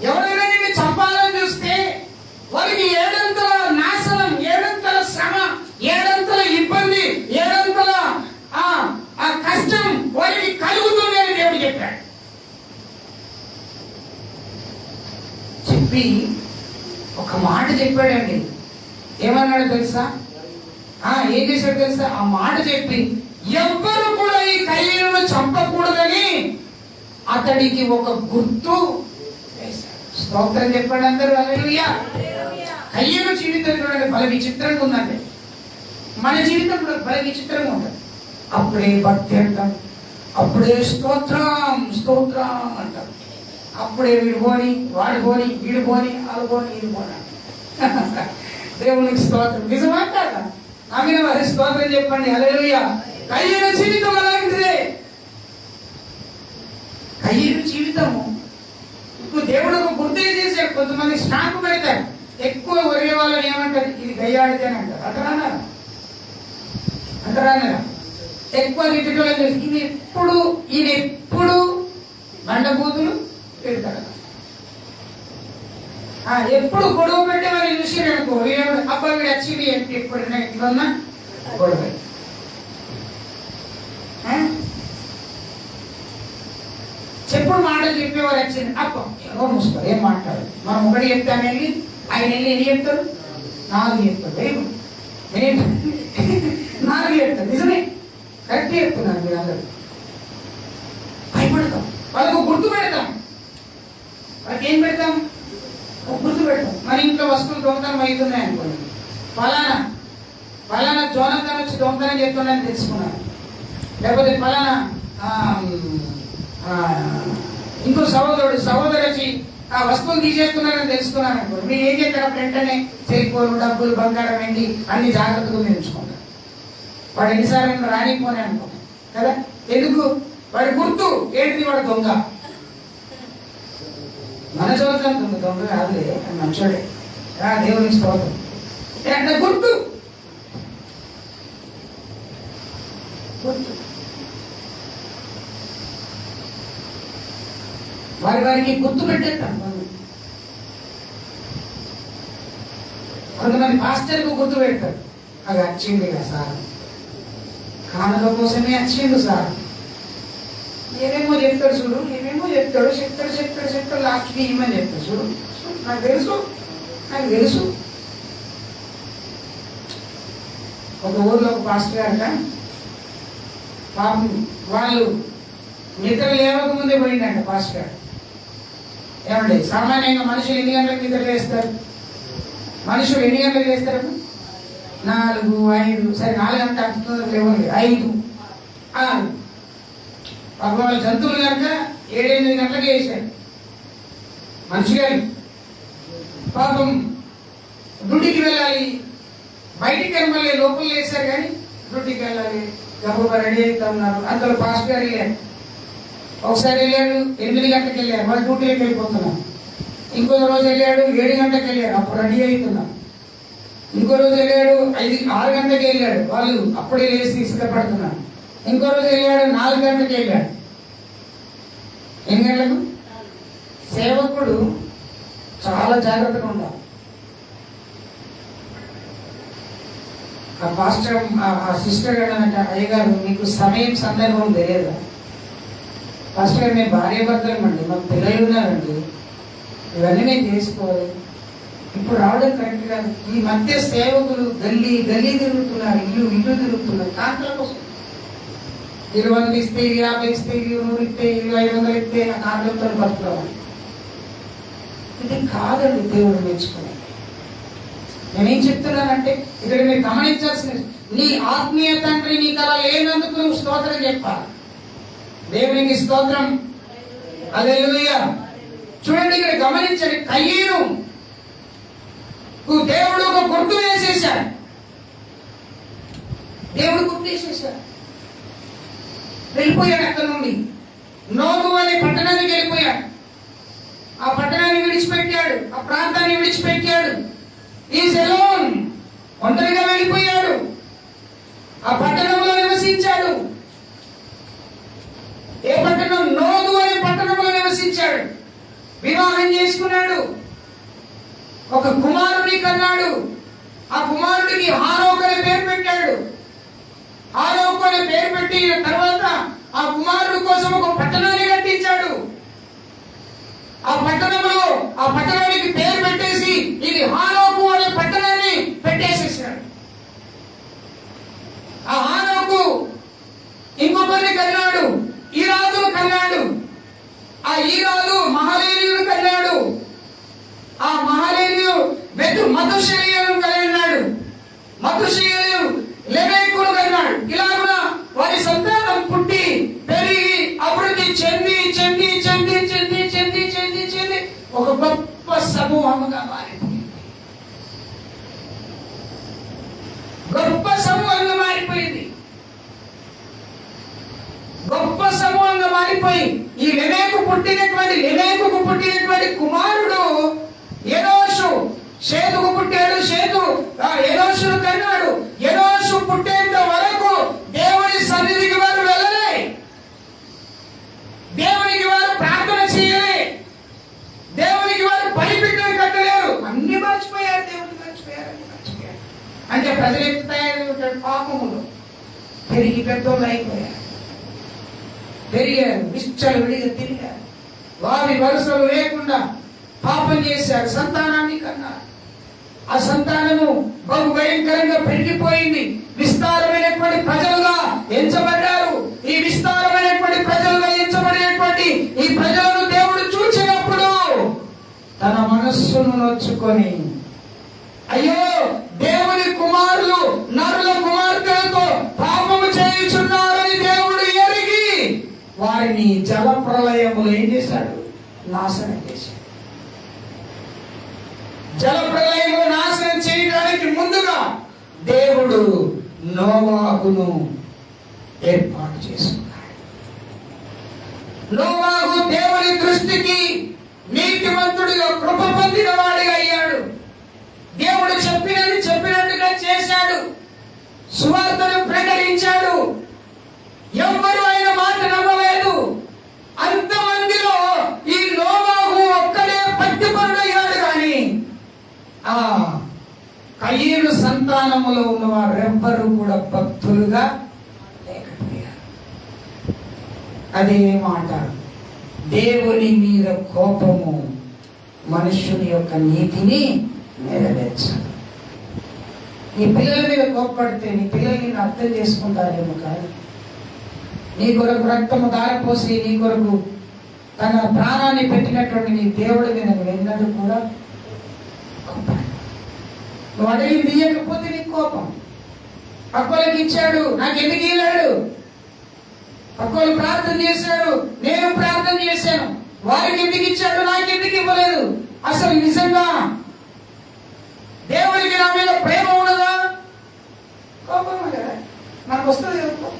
ఎవరైనా నిన్ను చంపాలని చూస్తే వారికి 7 అంతల నాశనం, 7 అంతల శ్రమ, 7 అంతల ఇబ్బంది, 7 అంతల ఆ కష్టం వారికి కలుగుతుంది అని దేవుడు చెప్పాడు. చెప్పి ఒక మాట చెప్పాడండి. ఏమన్నాడు తెలుసా? ఏం చేశాడు తెలుసా? ఆ మాట చెప్పి ఎవ్వరు కూడా ఈ కయ్యను చంపకూడదని అతడికి ఒక గుర్తు వేశాడు. స్తోత్రం చెప్పాడు అందరూ, హల్లెలూయా. కయ్యను జీవితం చూడండి, భలే విచిత్రంగా ఉందండి. మన జీవితం కూడా భలే విచిత్రంగా ఉంటుంది. అప్పుడే భక్తి అంటాం, అప్పుడే స్తోత్రం స్తోత్రం అంటాం. అప్పుడే వీడు పోని, వాడు పోని, వీడు పోని, వాళ్ళు పోని, వీడు పోని. దేవునికి స్తోత్రం. నిజమా కాదా? నమ్మిన వారి స్తోత్రం చెప్పండి, హల్లెలూయా. కయ్యను జీవితం అలాంటిదే. కయ్యను జీవితము ఇప్పుడు దేవుడు ఒక గుర్తు చేశాడు. కొంతమంది స్టాంపు పెడతారు, ఎక్కువ ఒరిగే వాళ్ళని ఏమంటారు? ఇది గయ్యాడితే అని అంటారు. అంటారా? ఎక్కువ తిట్టడం ఈయన ఎప్పుడు బండబూతులు పెడతాడు. ఎప్పుడు గొడవ పెట్టే వాళ్ళు చూసారు అనుకో, అబ్బా వీడు వచ్చింది ఎప్పుడైనా ఎట్లున్నా గొడవ. చెప్పుడు మాటలు చెప్పేవారు వచ్చింది, అబ్బ ఎవరో మూసుకోరు, ఏం మాట్లాడు. మనం ఒకటి చెప్తాను వెళ్ళి, ఆయన వెళ్ళి ఎన్ని చెప్తారు? 4 చెప్తాడు. 4 చెప్తారు. నిజమే, కరెక్ట్ చెప్తున్నారు మీరు అందరూ. భయపడతాం, వాళ్ళకు గుర్తు పెడతాం. వాళ్ళకి ఏం పెడతాం? గుర్తు పెడతాం. మన ఇంట్లో వస్తువులు దొంగతనం అవుతున్నాయి అనుకోండి, ఫలానా జోనతనం వచ్చి దొంగతనం చెప్తున్నాయని తెలుసుకున్నాను. లేకపోతే ఫలానా ఇంకో సహోదరు వచ్చి ఆ వస్తువులు తీసేస్తున్నారని తెలుసుకున్నాను అనుకోండి, మీరు ఏం చేస్తారు? వెంటనే సెల్ఫోన్, డబ్బులు, బంగారం, వెండి అన్ని జాగ్రత్తగా ఉంచుకుంటారు. వాడు ఎన్నిసార్లు రానిపోనే అనుకుంటాం కదా. ఎందుకు? వాడి గుర్తు ఏంటిది? వాడు దొంగ. మన చదువుతాం దొంగ కాదులే, మంచోడే, దేవునికి స్తోత్రం అంటే గుర్తు. గుర్తు. వారికి గుర్తు పెట్టేస్తాను. కొంతమంది పాస్టర్కు గుర్తు పెడతారు, అది వచ్చింది కదా సార్, కానుక కోసమే వచ్చిండు సార్, ఏమేమో చెప్తాడు చూడు, ఏమేమో చెప్తాడు, చెప్తాడు లాస్ట్కి ఏమని చెప్తాడు చూడు. నాకు తెలుసు. ఒక ఊర్లో ఒక పాస్టర్ గారట, పాపం వాళ్ళు నిద్ర లేవక ముందే పోయిందంట పాస్టర్ గారు. ఏమండి, సామాన్యంగా మనుషులు ఎన్ని గంటలకు నిద్ర లేస్తారు? మనుషులు ఎన్ని గంటలకు లేస్తారు? 4, 5, సరే 4 గంటలు లేవాలి, 5, 6. పాపం వాళ్ళ జంతువులు కనుక 7, 8 గంటలకే వేశారు. మనిషి గారు పాపం డ్యూటీకి వెళ్ళాలి, బయటికి వెళ్ళాలి, లోపల వేశారు కానీ డ్యూటీకి వెళ్ళాలి, గబగబా రెడీ అవుతా ఉన్నారు. అంతలో పాస్టర్ గారు వెళ్ళారు. ఒకసారి వెళ్ళాడు 8 గంటలకు వెళ్ళారు, వాళ్ళు డ్యూటీలోకి వెళ్ళిపోతున్నారు. ఇంకో రోజు వెళ్ళాడు 7 గంటలకు వెళ్ళారు, అప్పుడు రెడీ అవుతున్నారు. ఇంకో రోజు వెళ్ళాడు 6 గంటలకు వెళ్ళాడు, వాళ్ళు అప్పుడే లేచి సిద్ధపడుతున్నారు. ఇంకో రోజు వెళ్ళాడు 4 గంటలకు వెళ్ళాడు. ఎన్ని గంటలకు? సేవకుడు చాలా జాగ్రత్తగా ఉండాలి. ఆ పాస్టర్ ఆ సిస్టర్ అంటే, అయ్యగారు మీకు సమయం సందర్భం తెలియదా? పాస్టర్ గారు మేము భార్య భర్తలమండి, మాకు పిల్లలు ఉన్నారండి, ఇవన్నీ మేము చేసుకోవాలి, ఇప్పుడు రావడం కరెక్ట్ కాదు. ఈ మధ్య సేవకులు గల్లీ తిరుగుతున్నారు, ఇల్లు తిరుగుతున్నారు కాంతల కోసం. 100 ఇస్తే 50 ఇస్తే 100 ఇస్తే 500 ఇస్తే ఆ కాంతలతో బతుకోవాలి. ఇది కాదండి దేవుడు మెచ్చుకునేది. నేనేం చెప్తున్నానంటే, ఇక్కడ మీరు గమనించాల్సిన, నీ ఆత్మీయ తండ్రి నీకు అలా లేనందుకు నువ్వు స్తోత్రం చెప్పాలి. దేవునికి స్తోత్రం, హల్లెలూయా. చూడండి, ఇక్కడ గమనించండి, కయ్యను దేవుడు ఒక గుర్తు వేసేశాడు. దేవుడు గుర్తు వేసేశాడు, వెళ్ళిపోయాడు. అక్కడి నుండి నోబు అనే పట్టణానికి వెళ్ళిపోయాడు. ఆ పట్టణాన్ని విడిచిపెట్టాడు, ఆ ప్రాంతాన్ని విడిచిపెట్టాడు. ఈజ్ అలోన్, ఒంటరిగా వెళ్ళిపోయాడు. ఆ పట్టణంలో నివసించాడు. ఏ పట్టణం? నోదు అనే పట్టణంలో నివసించాడు. వివాహం చేసుకున్నాడు, ఒక కుమారుని కన్నాడు. ఆ కుమారుడికి హానోకు అనే పేరు పెట్టాడు. హానోకు అనే పేరు పెట్టిన తర్వాత ఆ కుమారుడు కోసం ఒక పట్టణాన్ని కట్టించాడు. ఆ పట్టణానికి పేరు పెట్టేసి ఇది హానోకు అనే పట్టణాన్ని పెట్టేసేసాడు. ఆ హానోకు ఇంకొకరిని కన్నాడు, ఈరాదును కన్నాడు. ఆ ఈరాదు మహలేయుడు కన్నాడు. ఆ మహలేయుడు మధుశేయుడు కన్నాడు. మధుశేయుడు లెమెకును కన్నాడు. ఇలాగున వారి సంతానం పుట్టి పెరిగి అభివృద్ధి చెంది ఒక గొప్ప సమూహముగా మారిపోయింది. గొప్ప సమూహంగా మారిపోయి ఈ లెమెకు పుట్టినటువంటి కుమారుడు ఎనోషు. షేతుకు పుట్టాడు, షేతు ఎనోషును కన్నాడు. ఎనోషు పుట్టేంత వరకు దేవుని సన్నిధికి వారు వెళ్ళలే, దేవునికి వారు ప్రార్థన చేయలే, దేవునికి వారు బలిపీఠం కట్టలేరు. అన్ని మర్చిపోయారు, దేవుని మర్చిపోయారు. అంటే ప్రజలు ఎంత తయారు పాపములు పెరిగి పెద్దోళ్ళు అయిపోయారు, పెరిగారు, విచ్చలు విడిగా తిరిగారు, వారి వరుసలు లేకుండా పాపం చేశారు, సంతానాన్ని కన్నారు. ఆ సంతానము బహు భయంకరంగా పెరిగిపోయింది. విస్తారమైనటువంటి ప్రజలుగా ఎంచబడ్డారు. ఈ విస్తారమైనటువంటి ప్రజలుగా ఎంచబడినటువంటి ఈ ప్రజలను దేవుడు చూచినప్పుడు తన మనస్సును నొచ్చుకొని, అయ్యో దేవుని కుమారులు నరుల కుమార్తెలతో పాపము చేయుచున్నారని దేవుడు ఎరిగి వారిని జల ప్రళయములు ఏం చేశాడు? నాశనం చేశాడు. జల ప్రళయములు నాశనం చేయడానికి ముందుగా దేవుడు నోవాహును ఏర్పాటు చేసుకున్నాడు. నోవాహు దేవుని దృష్టికి నీతిమంతుడిగా కృప పొందిన వాడిగా అయ్యాడు. దేవుడు చెప్పినట్టుగా చేశాడు. సువార్తను ప్రకటించాడు. సంతానములో ఉన్న వారెవ్వరూ కూడా భక్తులుగా లేకపోయారు. అదే మాట, దేవుని మీద కోపము మనుష్యుని యొక్క నీతిని నెరవేర్చదు. నీ పిల్లల మీద కోపపడితే నీ పిల్లలు నిన్ను అర్థం చేసుకుంటారేమో, కానీ నీ కొరకు రక్తము దారపోసి నీ కొరకు తన ప్రాణాన్ని పెట్టినటువంటి నీ దేవుడి మీద వెళ్ళినట్టు కూడా కోపం. నువ్వు అడిగింది ఇయ్యకపోతే నీకు కోపం. పక్కలకి ఇచ్చాడు, నాకు ఎందుకు ఇయ్యలేడు? పక్కలు ప్రార్థన చేశాడు, నేను ప్రార్థన చేశాను, వారికి ఎందుకు ఇచ్చాడు, నాకు ఎందుకు ఇవ్వలేదు? అసలు నిజంగా దేవుడికి నా మీద ప్రేమ ఉన్నదా? కోపం కదా మనకు వస్తుంది కదా.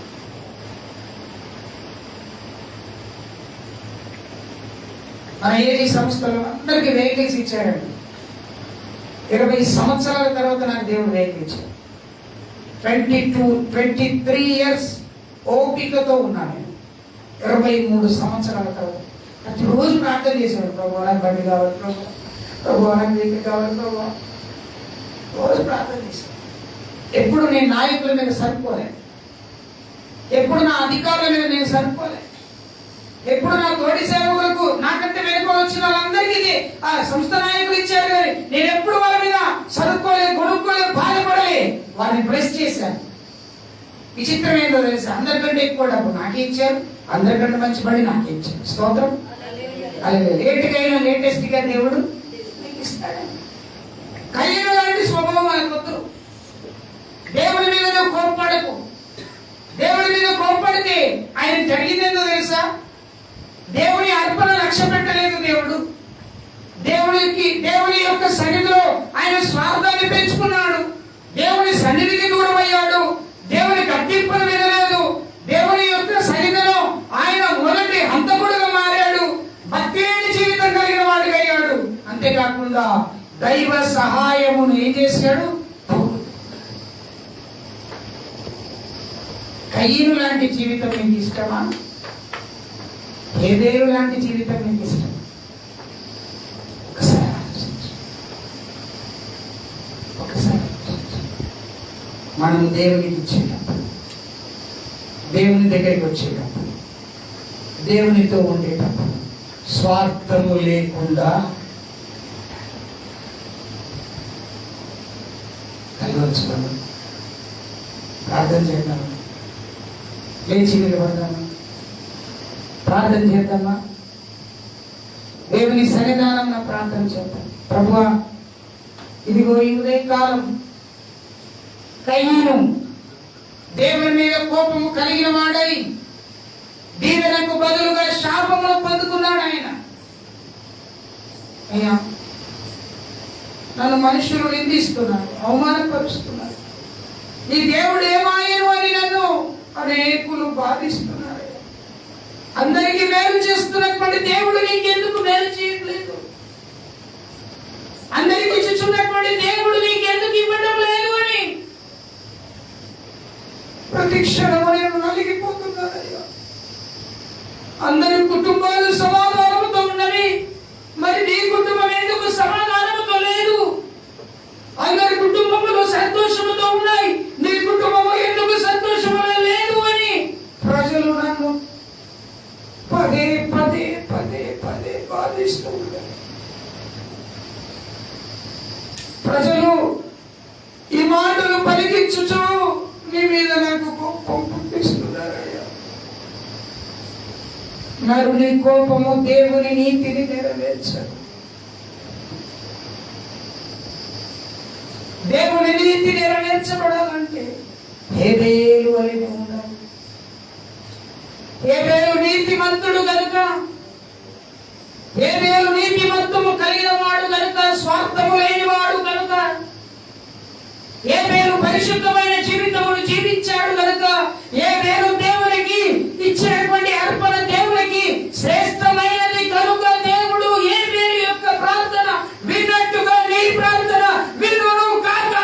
మన ఏది సంస్థలో అందరికి వెహికల్స్ ఇచ్చాడండి. 20 సంవత్సరాల తర్వాత నాకు దేవుడు వెహికల్ ఇచ్చాడు. 23 ఇయర్స్ ఓపికతో ఉన్నాను నేను. 23 సంవత్సరాల తర్వాత ప్రతిరోజు ప్రార్థన చేశాడు, ప్రభు నాకు బండి కావాలి, ప్రభు నాకు వెహికల్ కావాలి, ప్రభు రోజు ప్రార్థన చేశాను. ఎప్పుడు నేను నాయకుల మీద సరిపోలే, ఎప్పుడు నా అధికారుల మీద నేను సరిపోలే, ఎప్పుడు నా తోటి సేవకులకు నాకంటే వెనుక వచ్చిన వాళ్ళందరికీ ఆ సంస్థ నాయకులు ఇచ్చారు, కానీ నేను ఎప్పుడు వాళ్ళ మీద సరుకోలే, కొనుక్కోలే, బాధపడలే, వారిని బ్లెస్ చేశాను. విచిత్రం ఏంటో తెలుసా, అందరికంటే ఎక్కువ డబ్బు నాకే ఇచ్చారు, అందరికంటే మంచి బండి నాకే ఇచ్చారు. స్తోత్రం. అలాగే లేటెస్ట్ గా దేవుడు ఇస్తాడు. కయ్యను లాంటి స్వభావం మనకొద్దు. దేవుడి మీద నువ్వు కోప్పడకు. దేవుడి మీద కోప్పడితే ఆయన జరిగిందేందో తెలుసా, దేవుని అర్పణ లక్ష్య పెట్టలేదు దేవుడు. దేవుని యొక్క సన్నిధిలో ఆయన స్వార్థాన్ని పెంచుకున్నాడు. దేవుని సన్నిధికి దూరం అయ్యాడు. దేవుని గద్దింపును వినలేదు. దేవుని యొక్క సన్నిధిలో ఆయన మొదటి హంతకుడుగా మారాడు. భక్తి లేని జీవితం కలిగిన వాడిగా అయ్యాడు. అంతేకాకుండా దైవ సహాయమును ఏం చేశాడు? కయ్యను లాంటి జీవితం మీకు ఇష్టమా? హేబేలు లాంటి జీవితం మీకు ఇష్టం? ఒకసారి మనం దేవునికి ఇచ్చేటప్పుడు, దేవుని దగ్గరికి వచ్చేటప్పుడు, దేవునితో ఉండేటప్పుడు స్వార్థము లేకుండా కలిగొచ్చున్నాము. ప్రార్థన చేద్దాము, లేచి నిలబడదామా, ప్రార్థన చేద్దామా, దేవుని సన్నిధానం ప్రార్థన చేద్దాం. ప్రభువా, ఇదిగో ఈ ఉదయకాలం కయ్యను దేవుని మీద కోపము కలిగిన వాడై దీవెనకు బదులుగా శాపమును పొందుకున్నాడు. ఆయన అయ్యా, నన్ను మనుషులు నిందిస్తున్నారు, అవమానపరుస్తున్నారు, నీ దేవుడు ఏమాయను అని నన్ను అనేకులు బాధిస్తున్నారు. అందరికీ మేలు చేస్తున్నటువంటి దేవుడు నీకెందుకు మేలు చేయట్లేదు? అందరికీ ఇచ్చుచున్నటువంటి దేవుడు నీకెందుకు ఇవ్వడం లేదు అని ప్రతి క్షణము నేను నలిగిపోతున్నానయ్యా. అందరి కుటుంబాలు సమాధానంతో ఉన్నవి, మరి నీ కుటుంబం ఎందుకు సమాధానంతో లేదు? అందరి కుటుంబములు సంతోషముతో ఉన్నాయి, నీ కుటుంబము ఎందుకు సంతోషముగా లేదు అని ప్రజలు నన్ను పదే పదే పదే పదే బాధిస్తూ ఉంటారు. ప్రజలు ఈ మాటలు పలికించుచు నీ మీద నాకు కోపం పుట్టిస్తున్నారయ్యా. నరుని కోపము దేవుని నీతిని నెరవేర్చదు. దేవుని నీతి నెరవేర్చబడాలంటే హేబేలు వలె ఉండాలి. హేబేలు నీతిమంతుడు గనుక, హేబేలు నీతిమంతము కలిగిన వాడు గనుక, స్వార్థము లేని వాడు గనుక, హేబేలు పరిశుద్ధమైన జీవితమును జీవించాడు గనుక, హేబేలు దేవునికి ఇచ్చినటువంటి అర్పణ దేవునికి శ్రేష్టమైనది కనుక దేవుడు హేబేలు యొక్క ప్రార్థన విన్నట్టుగా నీ ప్రార్థన వినును కాక.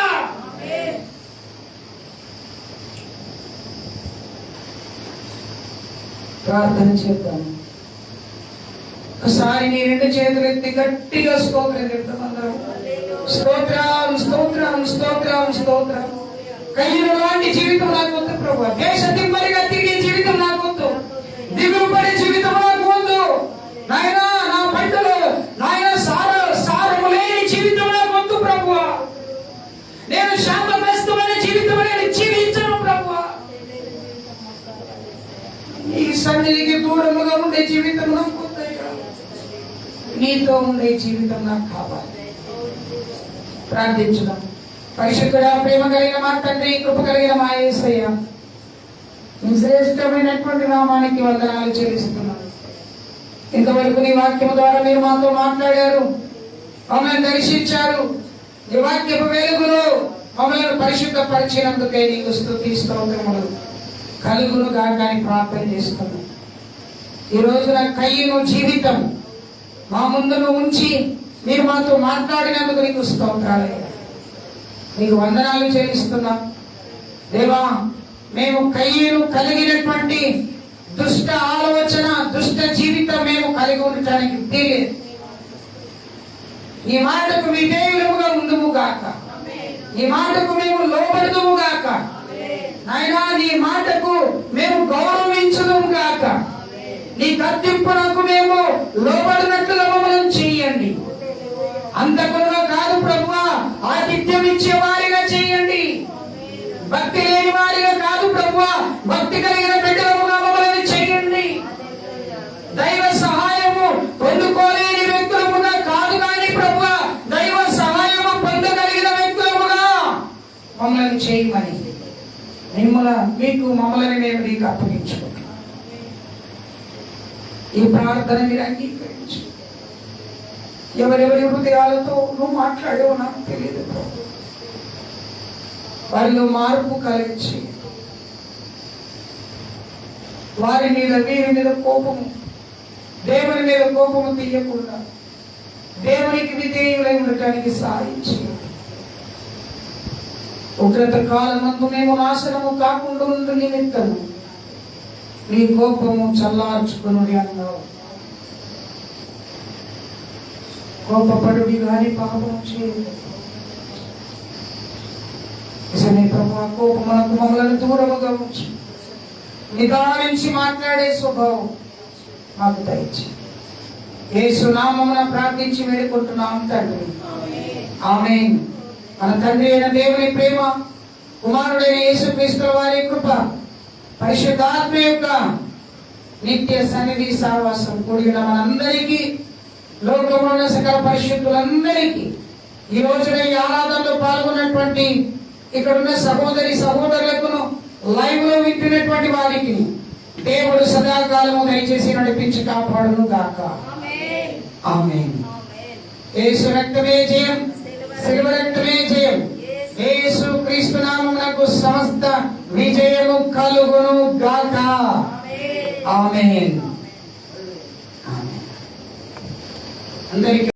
ప్రార్థన చేద్దాం. ఒకసారి నీ రెండు చేతులు ఎత్తి గట్టిగా స్తోత్రం చెప్తాం అందరం. స్తోత్రం స్తోత్రం స్తోత్రం స్తోత్రం. కయ్యూరు లాంటి జీవితం నాకు వద్దు ప్రభు. దేశ దిమ్మరిగా తిరిగే జీవితం నాకు వద్దు. దిగులు పడే జీవితం నాకు వద్దు నాయనా. నా పంటలు నాయన సారము లేని జీవితం నాకు వద్దు ప్రభు. నేను శాపగ్రస్తమైన జీవితం నేను జీవించను ప్రభు. నీ సన్నిధికి దూరముగా ఉండే జీవితం నాకు వద్దయ్యా. నీతో ఉండే జీవితం నాకు కావాలి. ప్రార్థించుదాం. పరిశుద్ధుడా, ప్రేమ కలిగిన మా తండ్రి, కృప కలిగిన మా యేసయ్య, నీ శ్రేష్టమైనటువంటి నామానికి వందనాలు చెల్లిస్తున్నాను. ఇంతవరకు నీ వాక్యము ద్వారా మీరు మాతో మాట్లాడారు, మమ్మల్ని దర్శించారు. నీ వాక్యపు వెలుగులో మమ్మల్ని పరిశుద్ధపరిచినందుకే నీకు స్తుతి స్తోత్రములు కలుగును గాక అని ప్రార్థన చేస్తున్నాను. ఈ రోజున కయ్యూరు జీవితం మా ముందును ఉంచి మీరు మాతో మాట్లాడినందుకు నీకు స్తోత్రాలయ్యా. నీకు వందనాలు చెల్లిస్తున్నాం దేవా. మేము కయ్యూరు కలిగినటువంటి దుష్ట ఆలోచన, దుష్ట జీవితం మేము కలిగి ఉండటానికి తెలియదు. నీ మాటకు విధేయులముగా ఉందుము గాక. నీ మాటకు మేము లోబడుదుము గాక నాయనా. నీ మాటకు మేము గౌరవించుదుము గాక. నీ కర్తింపునకు మేము లోబడినట్లుగా మమ్మల్ని చేయండి. అంతకులుగా కాదు ప్రభువా, ఆతిథ్యం ఇచ్చే వారిగా చేయండి. భక్తి లేని వారిగా కాదు ప్రభువా, భక్తి కలిగిన బిడ్డలుగా మమ్మల్ని చేయండి. దైవ సహాయము పొందుకోలేని వ్యక్తులముగా కాదు కానీ ప్రభువా, దైవ సహాయము పొందగలిగిన వ్యక్తులముగా మమ్మల్ని చేయమని మీకు మమ్మల్ని మేము నీకు అప్పగించుకుంటాం. ఈ ప్రార్థన మీరు అంగీకరించు. ఎవరెవరి హృదయాలతో నువ్వు మాట్లాడేవో నాకు తెలియదు. వారిలో మార్పు కలిగించి వారి మీద వీరి మీద కోపము, దేవుని మీద కోపము తీయకుండా దేవునికి విధేయులై ఉండటానికి సాధించి ఉగ్రత కాలమందు మేము నాశనము కాకుండా ఉండు నిమిత్తము నీ కోపము చల్లార్చుకుని అన్నావు. కోపపడుడి గాని పాపం చేయదు. నిజమే ప్రభు, కోపమునకు మమ్మల్ని దూరముగా ఉంచి నిదానించి మాట్లాడే స్వభావం మాకు దయచి యేసు నామమున ప్రార్థించి వేడుకుంటున్నాం తండ్రి, ఆమేన్. మన తండ్రి అయిన దేవుని ప్రేమ, కుమారుడైన యేసుక్రీస్తు వారి కృప, పరిశుద్ధాత్మ యొక్క నిత్య సన్నిధి సహవాసం కూడిన మనందరికీ, లోకంలో ఉన్న సకల పరిశుద్ధులందరికీ, ఈ రోజున ఈ ఆరాధనలో పాల్గొన్నటువంటి ఇక్కడున్న సహోదరి సహోదరులకును, లైవ్ లో వింటున్నటువంటి వారికి దేవుడు సదాకాలము దయచేసి నడిపించి కాపాడును గాక. ఆమేన్. యేసు రక్తమే జయం, శిలువ రక్తమే జయం. యేసు క్రీస్తు నామమునకు సమస్త విజయము కలుగును గాక. ఆమేన్. అందరికీ